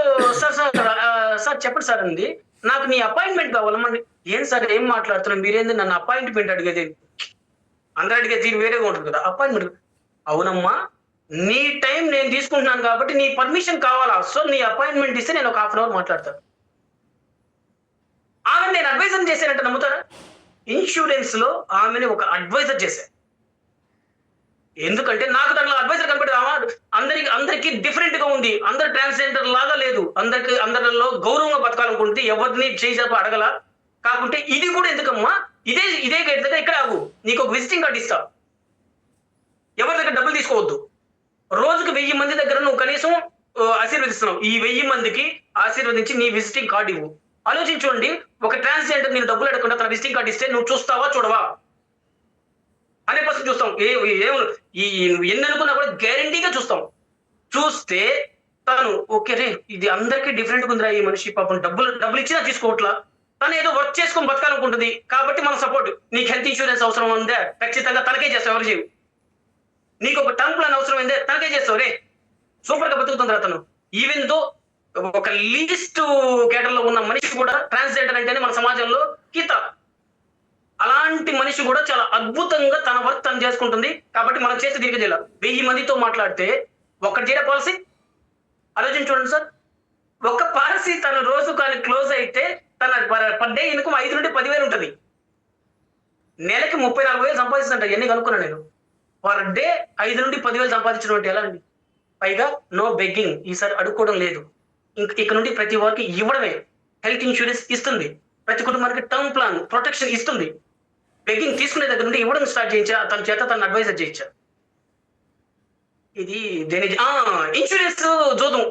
సార్ చెప్పండి సార్ అండి, నాకు నీ అపాయింట్మెంట్ కావాలమ్మా. ఏం సార్ ఏం మాట్లాడుతున్నాను, మీరేంది నన్ను అపాయింట్మెంట్ అడిగేది? అందరూ అడిగేది తీరు వేరేగా ఉంటుంది కదా, అపాయింట్మెంట్. అవునమ్మా, నీ టైం నేను తీసుకుంటున్నాను కాబట్టి నీ పర్మిషన్ కావాలా, సో నీ అపాయింట్మెంట్ ఇస్తే నేను ఒక 1/2 అవర్ మాట్లాడతాను. ఆమె నేను అడ్వైజర్ చేశానంటే నమ్ముతారా? ఇన్సూరెన్స్ లో ఆమెని ఒక అడ్వైజర్ చేశాను. ఎందుకంటే నాకు దాంట్లో అడ్వైజర్ కనబడి, అందరికి డిఫరెంట్ గా ఉంది, అందరు ట్రాన్స్జెండర్ లాగా లేదు, అందరిలో గౌరవంగా బతకాలనుకుంటుంది, ఎవరిని చేసేపు అడగల. కాకుంటే ఇది కూడా ఎందుకమ్మా, ఇదే గేట్ దగ్గర ఇక్కడ ఆగు, నీకు ఒక విజిటింగ్ కార్డు ఇస్తా, ఎవరి దగ్గర డబ్బులు తీసుకోవద్దు, రోజుకి 1000 మంది దగ్గర నువ్వు కనీసం ఆశీర్వదిస్తున్నావు, ఈ 1000 మందికి ఆశీర్వదించి నీ విజిటింగ్ కార్డు ఇవ్వు. ఆలోచించుకోండి, ఒక ట్రాన్స్జెండర్ నేను డబ్బులు అడగకుండా తన విజిటింగ్ కార్డు ఇస్తే నువ్వు చూస్తావా చూడవా? 100% చూస్తాం. ఎన్ని అనుకున్నా కూడా గ్యారంటీగా చూస్తాం. చూస్తే తను ఓకే రే, ఇది అందరికీ డిఫరెంట్ గా ఉందిరా, ఈ మనిషి పాపం డబ్బులు ఇచ్చినా తీసుకోవట్లా, తను ఏదో వర్క్ చేసుకొని బతకాలనుకుంటుంది, కాబట్టి మన సపోర్ట్. నీకు హెల్త్ ఇన్సూరెన్స్ అవసరం ఉందే, ఖచ్చితంగా తనకే చేస్తావు, ఎవరు చేయవు. నీకు ఒక టర్మ్ ప్లాన్ అవసరం అయిందే, తనకే చేస్తావు రే, సూపర్ గా బతుకుతుందిరా తను. ఈవెన్ దో ఒక లీస్ట్ కేటర్ లో ఉన్న మనిషి కూడా ట్రాన్స్జెండర్ అంటేనే మన సమాజంలో గీత, అలాంటి మనిషి కూడా చాలా అద్భుతంగా తన వర్క్ తను చేసుకుంటుంది. కాబట్టి మనం చేస్తే దీనికి చేయాలి. 1000 మందితో మాట్లాడితే ఒక్కటి చేరే పాలసీ ఆలోచించి చూడండి సార్. ఒక పాలసీ తన రోజు కానీ క్లోజ్ అయితే తన పర్ డే ఇన్కమ్ 5 నుండి 10,000 ఉంటుంది. నెలకి 34,000 సంపాదిస్తుంట. ఎన్ని కనుక్కున్నా నేను. పర్ డే 5 నుండి 10,000 సంపాదించడం అంటే ఎలా అండి? పైగా నో బెగ్గింగ్, ఈసారి అడుక్కోవడం లేదు. ఇక నుండి ప్రతి వారికి ఇవ్వడమే. హెల్త్ ఇన్సూరెన్స్ ఇస్తుంది, ప్రతి కుటుంబానికి టర్మ్ ప్లాన్ ప్రొటెక్షన్ ఇస్తుంది. బెగ్గింగ్ తీసుకునే దగ్గర నుండి ఇవ్వడం స్టార్ట్ చేయించా, తన చేత తన అడ్వైజర్ చేయించా. ఇది దేని ఇన్సూరెన్స్ జోదం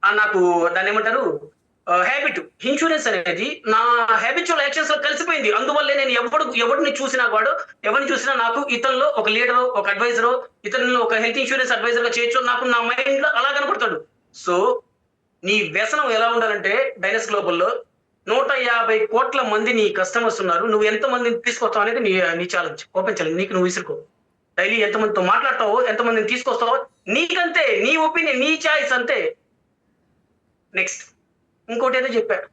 నాకు దాన్ని ఏమంటారు హ్యాబిట్. ఇన్సూరెన్స్ అనేది నా హ్యాబిచువల్ యాక్షన్స్ లో కలిసిపోయింది. అందువల్లే నేను ఎవరిని చూసినా ఎవరిని చూసినా నాకు ఇతనిలో ఒక లీడర్, ఒక అడ్వైజర్, ఇతనిలో ఒక హెల్త్ ఇన్సూరెన్స్ అడ్వైజర్ గా చేయొచ్చు, నాకు నా మైండ్ లో అలా కనపడతాడు. సో నీ వ్యసనం ఎలా ఉండాలంటే డైనస్ గ్లోబల్లో 150 కోట్ల మంది నీ కస్టమర్స్ ఉన్నారు. నువ్వు ఎంత మందిని తీసుకొస్తావు అనేది నీ ఛాలెంజ్, ఓపెన్ ఛాలెంజ్. నీకు నువ్వు విసురుకో. డైలీ ఎంతమందితో మాట్లాడతావో, ఎంతమందిని తీసుకొస్తావో నీకంతే, నీ ఒపీనియన్, నీ చాయిస్ అంతే. నెక్స్ట్ ఇంకోటి ఏదో చెప్పారు,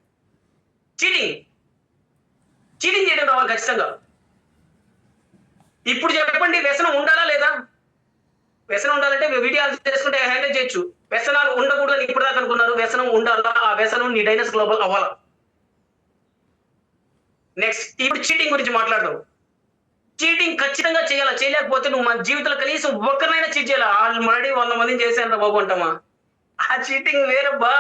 చీటింగ్ చేయడం రావాలి ఖచ్చితంగా. ఇప్పుడు చెప్పండి, వ్యసనం ఉండాలా లేదా? వ్యసనం ఉండాలంటే వీడియోలు చేసుకుంటే హ్యాండిల్ చేయొచ్చు. వ్యసనాలు ఉండకూడదని ఇప్పుడు దాకా అనుకున్నారు. వ్యసనం ఉండాలా, ఆ వ్యసనం నీ డైనస్ గ్లోబల్ అవ్వాలా. నెక్స్ట్ ఇప్పుడు చీటింగ్ గురించి మాట్లాడదాం. చీటింగ్ ఖచ్చితంగా చేయాలా, చేయలేకపోతే నువ్వు మన జీవితంలో కనీసం ఒక్కరినైనా చీట్ చేయాలా. ఆల్రెడీ 100 మందిని చేశాను బాబు అంటామా? ఆ చీటింగ్ వేరబ్బా.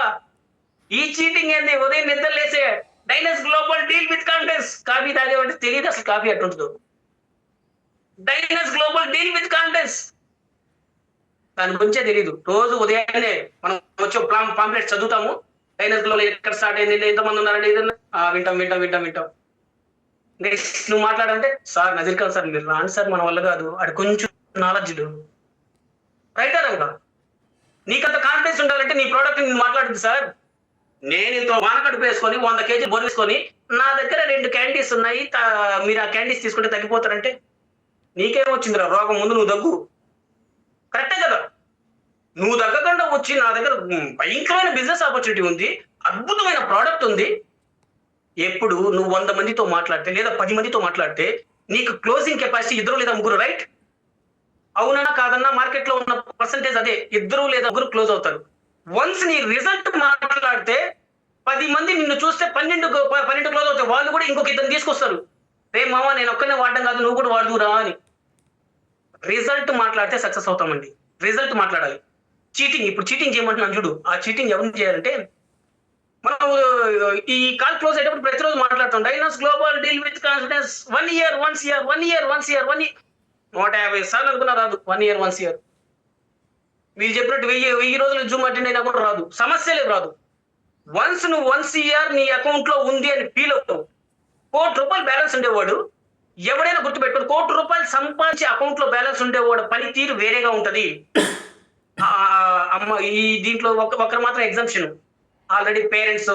ఈ చీటింగ్ ఏంది? ఉదయం నిద్ర లేసే Dynas global deal with confidence. Coffee తాగేవాడి తెలియదు అసలు కాఫీ అట్టుంటుందో. Dynas global deal with confidence దాని గురించే తెలియదు. రోజు ఉదయాన్నే మనం వచ్చే పాంప్లెట్స్ చదువుతాము. డైనస్ గ్లోబల్ ఎక్కడ స్టార్ట్ అయింది, ఎంతమంది ఉన్నారండి, వింటాం. నెక్స్ట్ నువ్వు మాట్లాడంటే, సార్ నజీర్ ఖాన్ సార్ మీరు రాండి సార్, మన వల్ల కాదు, అది కొంచెం నాలెడ్జ్ రైటర్ అంట. నీకంత కాన్ఫిడెన్స్ ఉండాలంటే నీ ప్రోడక్ట్ నేను మాట్లాడుతుంది సార్. నేను ఇంత వానకడుపు వేసుకొని 100 కేజీలు బొర్రు వేసుకొని నా దగ్గర 2 క్యాండీస్ ఉన్నాయి, మీరు ఆ క్యాండీస్ తీసుకుంటే తగ్గిపోతారంటే నీకేమొచ్చిందిరా రోగం? ముందు నువ్వు దగ్గు. కరెక్టే కదా? నువ్వు తగ్గకుండా వచ్చి నా దగ్గర భయంకరమైన బిజినెస్ ఆపర్చునిటీ ఉంది, అద్భుతమైన ప్రోడక్ట్ ఉంది. ఎప్పుడు నువ్వు 100 మందితో మాట్లాడితే లేదా 10 మందితో మాట్లాడితే నీకు క్లోజింగ్ కెపాసిటీ 2 లేదా 3, రైట్? అవునన్నా కాదన్నా మార్కెట్ లో ఉన్న పర్సంటేజ్ అదే, 2 లేదా 3 క్లోజ్ అవుతారు. వన్స్ నీ రిజల్ట్ మాట్లాడితే 10 మంది నిన్ను చూస్తే 12 క్లోజ్ అవుతాయి. వాళ్ళు కూడా ఇంకొక ఇద్దరు తీసుకొస్తారు. రే మామ నేను ఒక్కనే వాడడం కాదు, నువ్వు కూడా వాడుదురా అని. రిజల్ట్ మాట్లాడితే సక్సెస్ అవుతామండి. రిజల్ట్ మాట్లాడాలి. ఇప్పుడు చీటింగ్ చేయమంటున్నాను చూడు. ఆ చీటింగ్ ఎవరు చేయాలంటే, మనం ఈ కాల్ క్లోజ్ అయ్యేటప్పుడు ప్రతిరోజు మాట్లాడతాం. Dynas global deal with confidence 1 year 150 సార్లు అనుకున్నా రాదు. 1 year 1 year మీరు చెప్పినట్టు 1000 రోజులు జూమ్ అటెండ్ అయినా కూడా రాదు, సమస్య లేదు, రాదు. వన్స్ నువ్వు 1 year నీ అకౌంట్ లో ఉంది అని ఫీల్ అవుతావు. ₹1,00,000 బ్యాలెన్స్ ఉండేవాడు ఎవడైనా గుర్తుపెట్టుకోండి, ₹1,00,000 సంపాదించి అకౌంట్ లో బ్యాలెన్స్ ఉండేవాడు పనితీరు వేరేగా ఉంటది. అమ్మ ఈ దీంట్లో ఒకరు మాత్రం ఎగ్జామ్షన్. ఆల్రెడీ పేరెంట్స్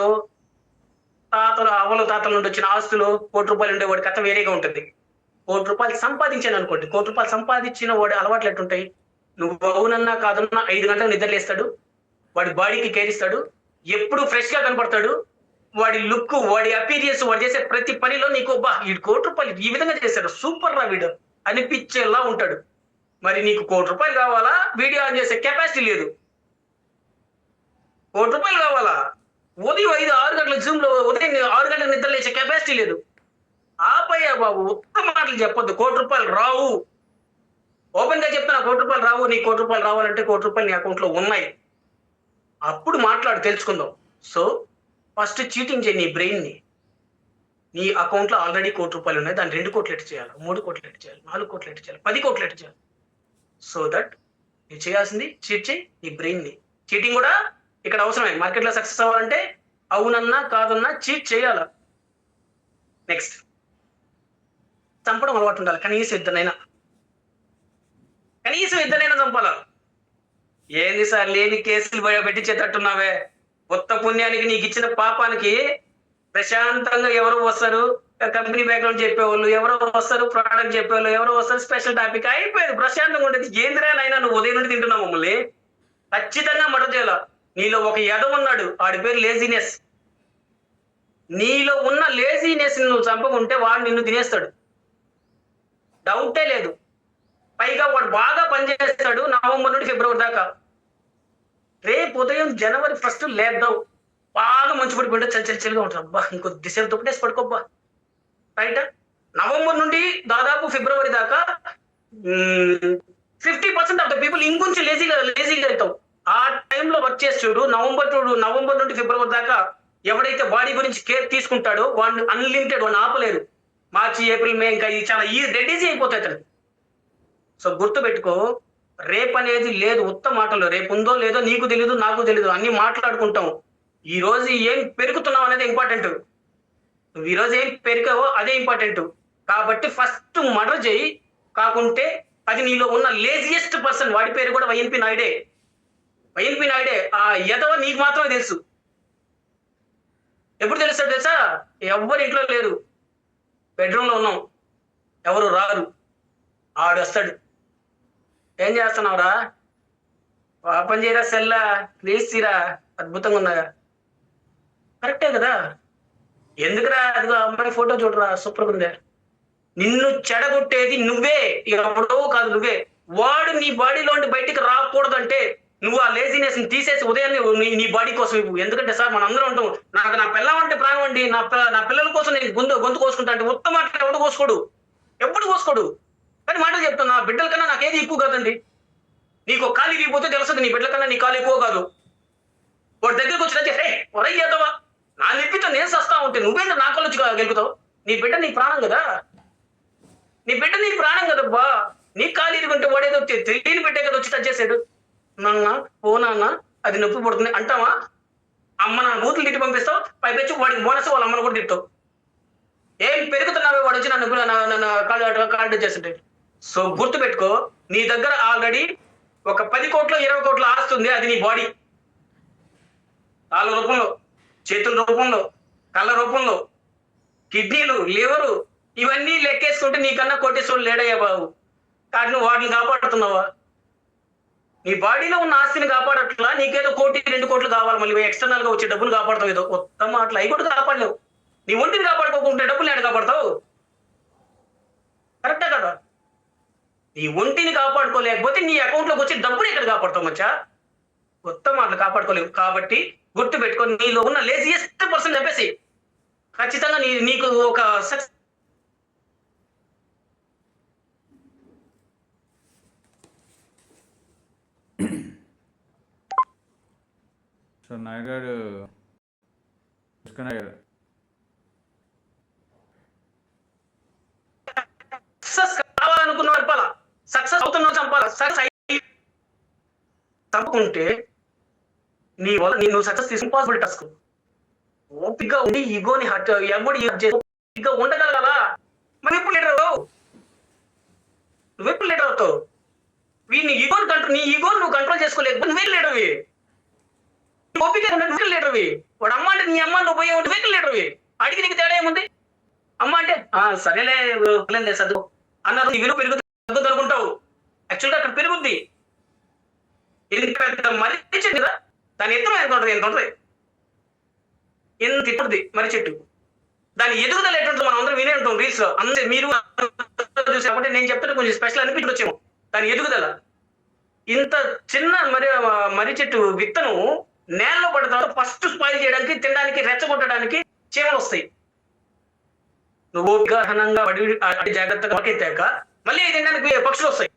తాతల నుండి వచ్చిన ఆస్తులు ₹1,00,000 ఉండేవాడి కథ వేరేగా ఉంటుంది. ₹1,00,000 సంపాదించాను అనుకోండి, ₹1,00,000 సంపాదించిన వాడి అలవాట్లు ఎట్టుంటాయి? నువ్వు అవునన్నా కాదన్నా 5 గంటలకు నిద్రలేస్తాడు, వాడి బాడీకి కేర్ ఇస్తాడు, ఎప్పుడు ఫ్రెష్ గా కనపడతాడు, వాడి లుక్, వాడి అపీరియన్స్, వాడు చేసే ప్రతి పనిలో నీకు ఈ ₹1,00,000 ఈ విధంగా చేశాడు, సూపర్ రా వీడు అనిపించేలా ఉంటాడు. మరి నీకు ₹1,00,000 కావాలా? వీడియో ఆన్ చేసే కెపాసిటీ లేదు. ₹1,00,000 కావాలా? ఉదయం 5-6 గంటల జూమ్ లో ఉదయం 6 గంటలకు నిద్ర లేచే కెపాసిటీ లేదు. ఆపయ్యా బాబు, ఉత్తమ మాటలు చెప్పొద్దు. ₹1,00,000 రావు. ఓపెన్ గా చెప్తున్నా, ₹1,00,000 రావు. నీ ₹1,00,000 రావాలంటే ₹1,00,000 నీ అకౌంట్ లో ఉన్నాయి. అప్పుడు మాట్లాడు, తెలుసుకుందాం. సో ఫస్ట్ చీటింగ్ చేయి నీ బ్రెయిన్ ని. నీ అకౌంట్ లో ఆల్రెడీ ₹1,00,000 ఉన్నాయి, దాన్ని 2 కోట్లు ఎట్ చేయాలి, 3 కోట్లు ఎట్ చేయాలి, 4 కోట్లు ఎట్ చేయాలి, 10 కోట్లు ఎట్ చేయాలి. సో దట్ నువ్వు చేయాల్సింది చీట్ చేయి నీ బ్రెయిన్ ని. చీటింగ్ కూడా ఇక్కడ అవసరమే. మార్కెట్ లో సక్సెస్ అవ్వాలంటే అవునన్నా కాదన్నా చీట్ చేయాల. నెక్స్ట్ చంపడం అలవాటు ఉండాలి. కనీసం ఇద్దరినైనా చంపాల. ఏంది సార్ లేని కేసులు పెట్టించేటట్టున్నావే? కొత్త పుణ్యానికి నీకు ఇచ్చిన పాపానికి ప్రశాంతంగా ఎవరు వస్తారు? కంపెనీ బ్యాక్గ్రౌండ్ చెప్పేవాళ్ళు ఎవరో వస్తారు, ప్రోడక్ట్ చెప్పేవాళ్ళు ఎవరో వస్తారు, స్పెషల్ టాపిక్ అయిపోయింది. ప్రశాంతంగా ఉండేది. ఏంద్రానైనా నువ్వు ఉదయం నుండి తింటున్నావు మమ్మల్ని. ఖచ్చితంగా మడత చేయాల. నీలో ఒక ఎదవ ఉన్నాడు, వాడి పేరు లేజినెస్. నీలో ఉన్న లేజినెస్ నువ్వు చంపకుంటే వాడు నిన్ను తినేస్తాడు, డౌటే లేదు. పైగా వాడు బాగా పనిచేస్తాడు నవంబర్ నుండి ఫిబ్రవరి దాకా. రేపు ఉదయం జనవరి 1 లేద్దాం, బాగా మంచు పడిపోయింటే చలిగా ఉంటుంది. అబ్బా ఇంకొద్దిసేపు దుప్పటేసి పడుకోబ్బా, రైట్. నవంబర్ నుండి దాదాపు ఫిబ్రవరి దాకా 50% ఆఫ్ ద పీపుల్ ఇంకొంచెం లేజీగా అవుతాం. ఆ టైంలో వర్క్ చేసి చూడు, నవంబర్ నుండి ఫిబ్రవరి దాకా ఎవడైతే బాడీ గురించి కేర్ తీసుకుంటాడో వాడిని అన్లిమిటెడ్, వాడిని ఆపలేరు. మార్చి, ఏప్రిల్, మే ఇంకా చాలా డెడ్ ఈజీ అయిపోతాయి అతను. సో గుర్తు పెట్టుకో, రేపు అనేది లేదు. ఉత్త మాటలు రేపు ఉందో లేదో నీకు తెలీదు, నాకు తెలీదు, అన్ని మాట్లాడుకుంటాం. ఈ రోజు ఏం పెరుగుతున్నావు అనేది ఇంపార్టెంట్. నువ్వు ఈ రోజు ఏం పెరిగావో అదే ఇంపార్టెంట్. కాబట్టి ఫస్ట్ మర్డర్ చేయి, కాకుంటే అది నీలో ఉన్న లేజియెస్ట్ పర్సన్, వాడి పేరు కూడా వైఎన్పి నాయుడే. ఆ ఎదవ నీకు మాత్రమే తెలుసు. ఎప్పుడు తెలుస్తాడు తెలుసా? ఎవరు ఇంట్లో లేరు, బెడ్రూమ్ లో ఉన్నాం, ఎవరు రారు, ఆడు వస్తాడు. ఏం చేస్తున్నావురా? పాపం చేయరా, సెల్లా ప్లీజ్ తీరా, అద్భుతంగా ఉన్నాయా? కరెక్టే కదా. ఎందుకురా? అదిగో అమ్మాయి ఫోటో చూడరా, సూపర్గా ఉందే. నిన్ను చెడగొట్టేది నువ్వే, ఎవడో కాదు, నువ్వే. వాడు నీ బాడీలో బయటికి రాకూడదంటే నువ్వు ఆ లేజినెస్ ని తీసేసి ఉదయాన్నే నీ బాడీ కోసం ఇవ్వు. ఎందుకంటే సార్ మనం అందరం ఉంటాం, నాకు నా పిల్లం అంటే ప్రాణం అండి, నా పిల్లల కోసం నేను గొంతు కోసుకుంటా అంటే ఉత్తమ మాటలు ఎవడు కోసుకోడు. కానీ మాటలు చెప్తాను, నా బిడ్డల కన్నా నాకేది ఎక్కువ కాదండి. నీకు కాలు ఇరిగిపోతే తెలుస్తుంది, నీ బిడ్డల కన్నా నీ కాలు ఎక్కువ కాదు. వాడి దగ్గరికి వచ్చిన హే ఒరయ్యేదవా, నా నిప్పితో నేను సస్తా ఉంటే నువ్వేంటి నా కళ్ళు వచ్చి గెలుపుతావు? నీ బిడ్డ నీ ప్రాణం కదబ్బా. నీ కాలు ఇరుగుంటే వాడేదో తెలియని బిడ్డే కదా వచ్చి టచ్ చేసాడు. నాన్న ఓ నాన్న అది నొప్పి పడుతుంది అంటావా? అమ్మ నా బూతులు తిట్టి పంపిస్తావు, పైపెచ్చి వాడికి బోనస్ వాళ్ళ అమ్మను కూడా తిట్టావు. ఏం పెరుగుతున్నావే వాడు వచ్చి నన్ను కాల్ చేస్తుంటే. సో గుర్తు పెట్టుకో, నీ దగ్గర ఆల్రెడీ ఒక 10 కోట్లు 20 కోట్ల ఆస్తుంది. అది నీ బాడీ, కాళ్ళ రూపంలో, చేతుల రూపంలో, కళ్ళ రూపంలో, కిడ్నీలు, లివరు, ఇవన్నీ లెక్కేసుకుంటే నీకన్నా కోటేశ్వరుడు లేడయ్యా బాబు. కానీ నువ్వు వాటిని కాపాడుతున్నావా? నీ బాడీలో ఉన్న ఆస్తిని కాపాడట్లా, నీకేదో 1 కోటి 2 కోట్లు కావాలి, మళ్ళీ ఎక్స్టర్నల్ గా వచ్చే డబ్బులు కాపాడతావు. ఏదో మొత్తం అట్లా అవి కూడా కాపాడలేవు. నీ ఒంటిని కాపాడుకోకుంటే డబ్బులు ఎక్కడ కాపాడతావు? కరెక్టే కదా. నీ ఒంటిని కాపాడుకోలేకపోతే నీ అకౌంట్ లోకి వచ్చి డబ్బులు ఎక్కడ కాపాడతావు మచ్చా? మొత్తం అట్లా కాపాడుకోలేవు. కాబట్టి గుర్తు పెట్టుకో, నీలో ఉన్న లేజియెస్ట్ పర్సన్ చెప్పేసి ఖచ్చితంగా నీకు ఒక సక్సెస్. సో నాయుడు గారు సక్సెస్ కావాలనుకున్న చంపాలా, సక్సెస్ అవుతున్నా చంపాలా. సక్సెస్ చంపుకుంటే నీ వల్ల నువ్వు సక్సెస్ తీసి ఇంపాసిబుల్ టాస్క్. ఓపికగా ఉండి ఈగోని ఓపికగా ఉండగలగాలా? మరి ఎప్పుడు లీడర్ అవుతావు? నువ్వెప్పుడు లీడర్ అవుతావు? నీ ఈగోని నువ్వు కంట్రోల్ చేసుకోలేకపోతే నువ్వే లీడర్వి. ఓపిక నువ్వు లీడర్వి. వాడు అమ్మ అంటే నీ అమ్మ, నువ్వు పోయే నువ్వే లీడర్వి. అడిగి నీకు తేడా ఏముంది? అమ్మ అంటే సరేలే చదువు అన్నారు, నీ విలువ పెరుగుతుంది అనుకుంటావు. యాక్చువల్గా అక్కడ పెరుగుద్ది. మర్రి చెట్టు కదా, దాని ఎత్తున ఎంత ఉంటుంది, ఎంత ఇస్తుంది మర్రి చెట్టు. దాని ఎదుగుదల ఎట్టుంటుంది మనం అందరం వినే ఉంటాం రీల్స్ లో. అందరూ మీరు చూసామంటే నేను చెప్తుంటే కొంచెం స్పెషల్ అనిపించొచ్చేమో. దాని ఎదుగుదల ఇంత చిన్న మర్రి చెట్టు విత్తనం నేలలో పడిన తర్వాత ఫస్ట్ స్పాయిల్ చేయడానికి, తినడానికి, రెచ్చగొట్టడానికి చీమలు వస్తాయి. నువ్వు గహనంగా జాగ్రత్తగా ఎత్తాక మళ్ళీ తినడానికి పక్షులు వస్తాయి.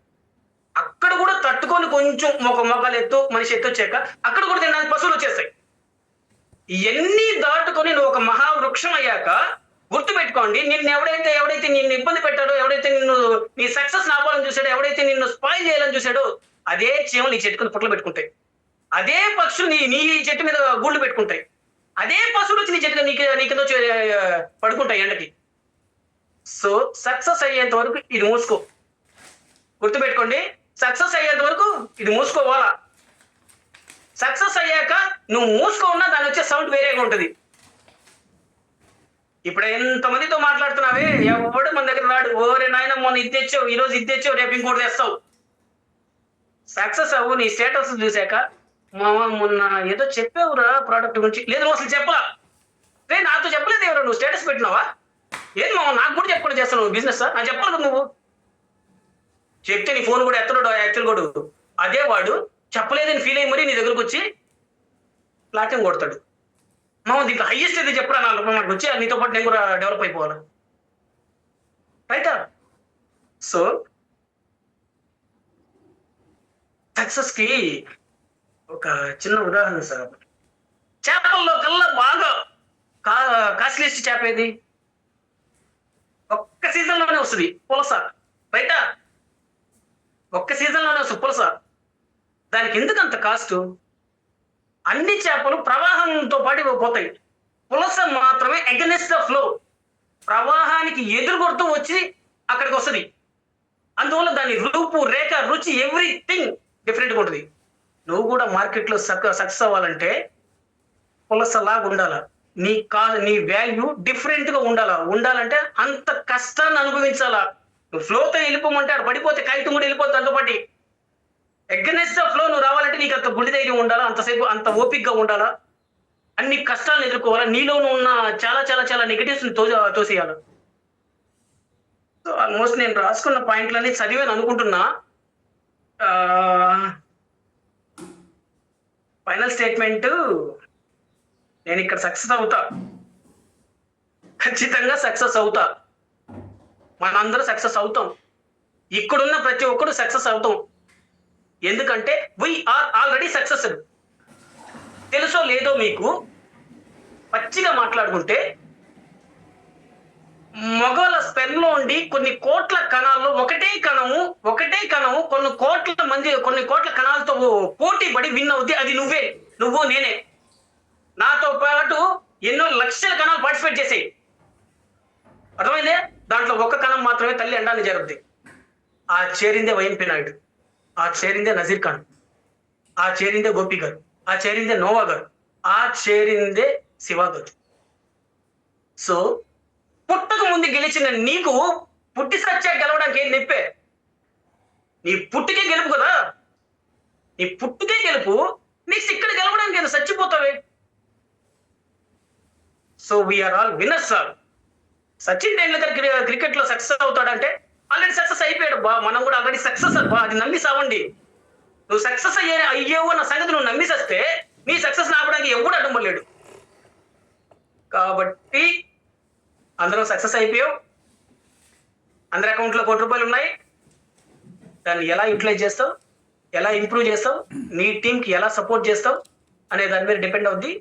అక్కడ కూడా తట్టుకొని కొంచెం మొక్కలు ఎత్తు మనిషి ఎత్తొచ్చాక అక్కడ కూడా తినడానికి పశువులు వచ్చేస్తాయి. ఇవన్నీ దాటుకొని నువ్వు ఒక మహావృక్షం అయ్యాక గుర్తు పెట్టుకోండి, ఎవడైతే నిన్ను ఇబ్బంది పెట్టాడో, ఎవడైతే నీ సక్సెస్ ఆపాలని చూసాడో, ఎవడైతే నిన్ను స్పాయిల్ చేయాలని చూసాడో, అదే చీమలు నీ చెట్టుకుని పుట్టలు పెట్టుకుంటాయి. అదే పక్షులు నీ చెట్టు మీద గూళ్ళు పెట్టుకుంటాయి. అదే పశువులు వచ్చి నీ చెట్టు నీకేదో పడుకుంటాయి ఎండకి. సో సక్సెస్ అయ్యేంత వరకు ఇది మూసుకో. గుర్తుపెట్టుకోండి, సక్సెస్ అయ్యేంత వరకు ఇది మూసుకోవాలా. సక్సెస్ అయ్యాక నువ్వు మూసుకోన్నా దాని వచ్చే సౌండ్ వేరేగా ఉంటుంది. ఇప్పుడు ఎంతమందితో మాట్లాడుతున్నావే, ఎవడు మన దగ్గర రాడు. ఓరే నాయన మొన్న ఇది తెచ్చావు, ఈరోజు ఇది తెచ్చావు, రేపు ఇంకోటి తెస్తావు. సక్సెస్ అవ్వు. నీ స్టేటస్ చూసాక మామ మొన్న ఏదో చెప్పావురా ప్రోడక్ట్ గురించి. లేదు నువ్వు అసలు చెప్పలా. రే నాతో చెప్పలేదు ఎవరు, నువ్వు స్టేటస్ పెట్టినావా? ఏది మామ నాకు కూడా చెప్పకుండా చేస్తావు నువ్వు బిజినెస్? నాకు చెప్పాలి కదా. నువ్వు చెప్తే నీ ఫోన్ కూడా ఎత్తడు యాక్చువల్ కూడా. అదే వాడు చెప్పలేదని ఫీల్ అయ్యి మరీ నీ దగ్గరకు వచ్చి ప్లాటినం కొడతాడు. మామ దీంట్లో హైయెస్ట్ అయితే చెప్పరా 4 రూపాయలు మనకు వచ్చి నీతో పాటు నేను కూడా డెవలప్ అయిపోవాలి. రైటా? సో సక్సెస్ కి ఒక చిన్న ఉదాహరణ సార్. చేపల్లో కల్లా బాగా కాస్ట్లీస్ట్ చేప ఏది? ఒక్క సీజన్ లోనే వస్తుంది పులస. రైటా? ఒక్క సీజన్ లోనే వస్తుంది పులస. దానికి ఎందుకు అంత కాస్ట్? అన్ని చేపలు ప్రవాహంతో పాటు పోతాయి, పులస మాత్రమే అగెన్స్ట్ ద ఫ్లో, ప్రవాహానికి ఎదురుకొడుతూ వచ్చి అక్కడికి వస్తుంది. అందువల్ల దాని రూపు, రేఖ, రుచి ఎవ్రీథింగ్ డిఫరెంట్గా ఉంటుంది. నువ్వు కూడా మార్కెట్లో సక్సెస్ అవ్వాలంటే పులసలాగా ఉండాలా. నీ వాల్యూ డిఫరెంట్గా ఉండాలంటే అంత కష్టాన్ని అనుభవించాలా. నువ్వు ఫ్లోతో వెళ్ళిపోమంటే అక్కడ పడిపోతే కాగితం కూడా వెళ్ళిపోతుంది దాంతో పాటు. అగెన్స్ట్ ద ఫ్లో నువ్వు రావాలంటే నీకు అంత గుండె ధైర్యం ఉండాలా, అంతసేపు అంత ఓపిక్గా ఉండాలా, అన్ని కష్టాలను ఎదుర్కోవాలా, నీలో ఉన్న చాలా చాలా చాలా నెగిటివ్స్ని తోసేయాలి. సో ఆల్మోస్ట్ నేను రాసుకున్న పాయింట్లన్నీ చదివాను అనుకుంటున్నా. ఫైనల్ స్టేట్మెంట్, నేను ఇక్కడ సక్సెస్ అవుతా, ఖచ్చితంగా సక్సెస్ అవుతా. మనందరూ సక్సెస్ అవుతాం, ఇక్కడున్న ప్రతి ఒక్కరు సక్సెస్ అవుతాం. ఎందుకంటే వీఆర్ ఆల్రెడీ సక్సెస్ఫుల్. తెలుసో లేదో మీకు, పచ్చిగా మాట్లాడుకుంటే మగవాళ్ళ స్పెర్మ్లో ఉండి కొన్ని కోట్ల కణాల్లో ఒకటే కణము కొన్ని కోట్ల కణాలతో పోటీ పడి విన్ అవుద్ది. అది నువ్వు నేనే. నాతో పాటు ఎన్నో లక్షల కణాలు పార్టిసిపేట్ చేసాయి. అర్థమైందే? దాంట్లో ఒక్క కణం మాత్రమే తల్లి అండాన్ని చేరుద్ది. ఆ చేరిందే వైఎంపీ నాయుడు, ఆ చేరిందే నజీర్ ఖాన్, ఆ చేరిందే గోపి గారు, ఆ చేరిందే నోవా గారు, ఆ చేరిందే శివ గారు. సో పుట్టక ముందు గెలిచిన నీకు పుట్టి సత్యా గెలవడానికి ఏం నెప్పే? నీ పుట్టుకే గెలుపు కదా, నీ పుట్టుకే గెలుపు. నెక్స్ట్ ఇక్కడ గెలవడానికి ఏదో చచ్చిపోతావే. So we are all winners sir. Sachin Tendulkar cricket లో సక్సెస్ అవుతాడంటే ఆల్రెడీ సక్సెస్ అయిపోయాడు బా. మనం కూడా ఆల్రెడీ సక్సెస్ బా. అది నమ్మి సావండి. నువ్వు సక్సెస్ అయ్యేవు అన్న సంగతి నువ్వు నమ్మి సస్తే నీ సక్సెస్ ఆపడానికి ఎవడు అడ్డంపడలేడు. కాబట్టి అందరం సక్సెస్ అయిపోయావు, అందరి అకౌంట్లో ₹1 ఉన్నాయి. దాన్ని ఎలా యూటిలైజ్ చేస్తావు, ఎలా ఇంప్రూవ్ చేస్తావు, నీ టీంకి ఎలా సపోర్ట్ చేస్తావు అనే దాని మీద డిపెండ్ అవుద్ది.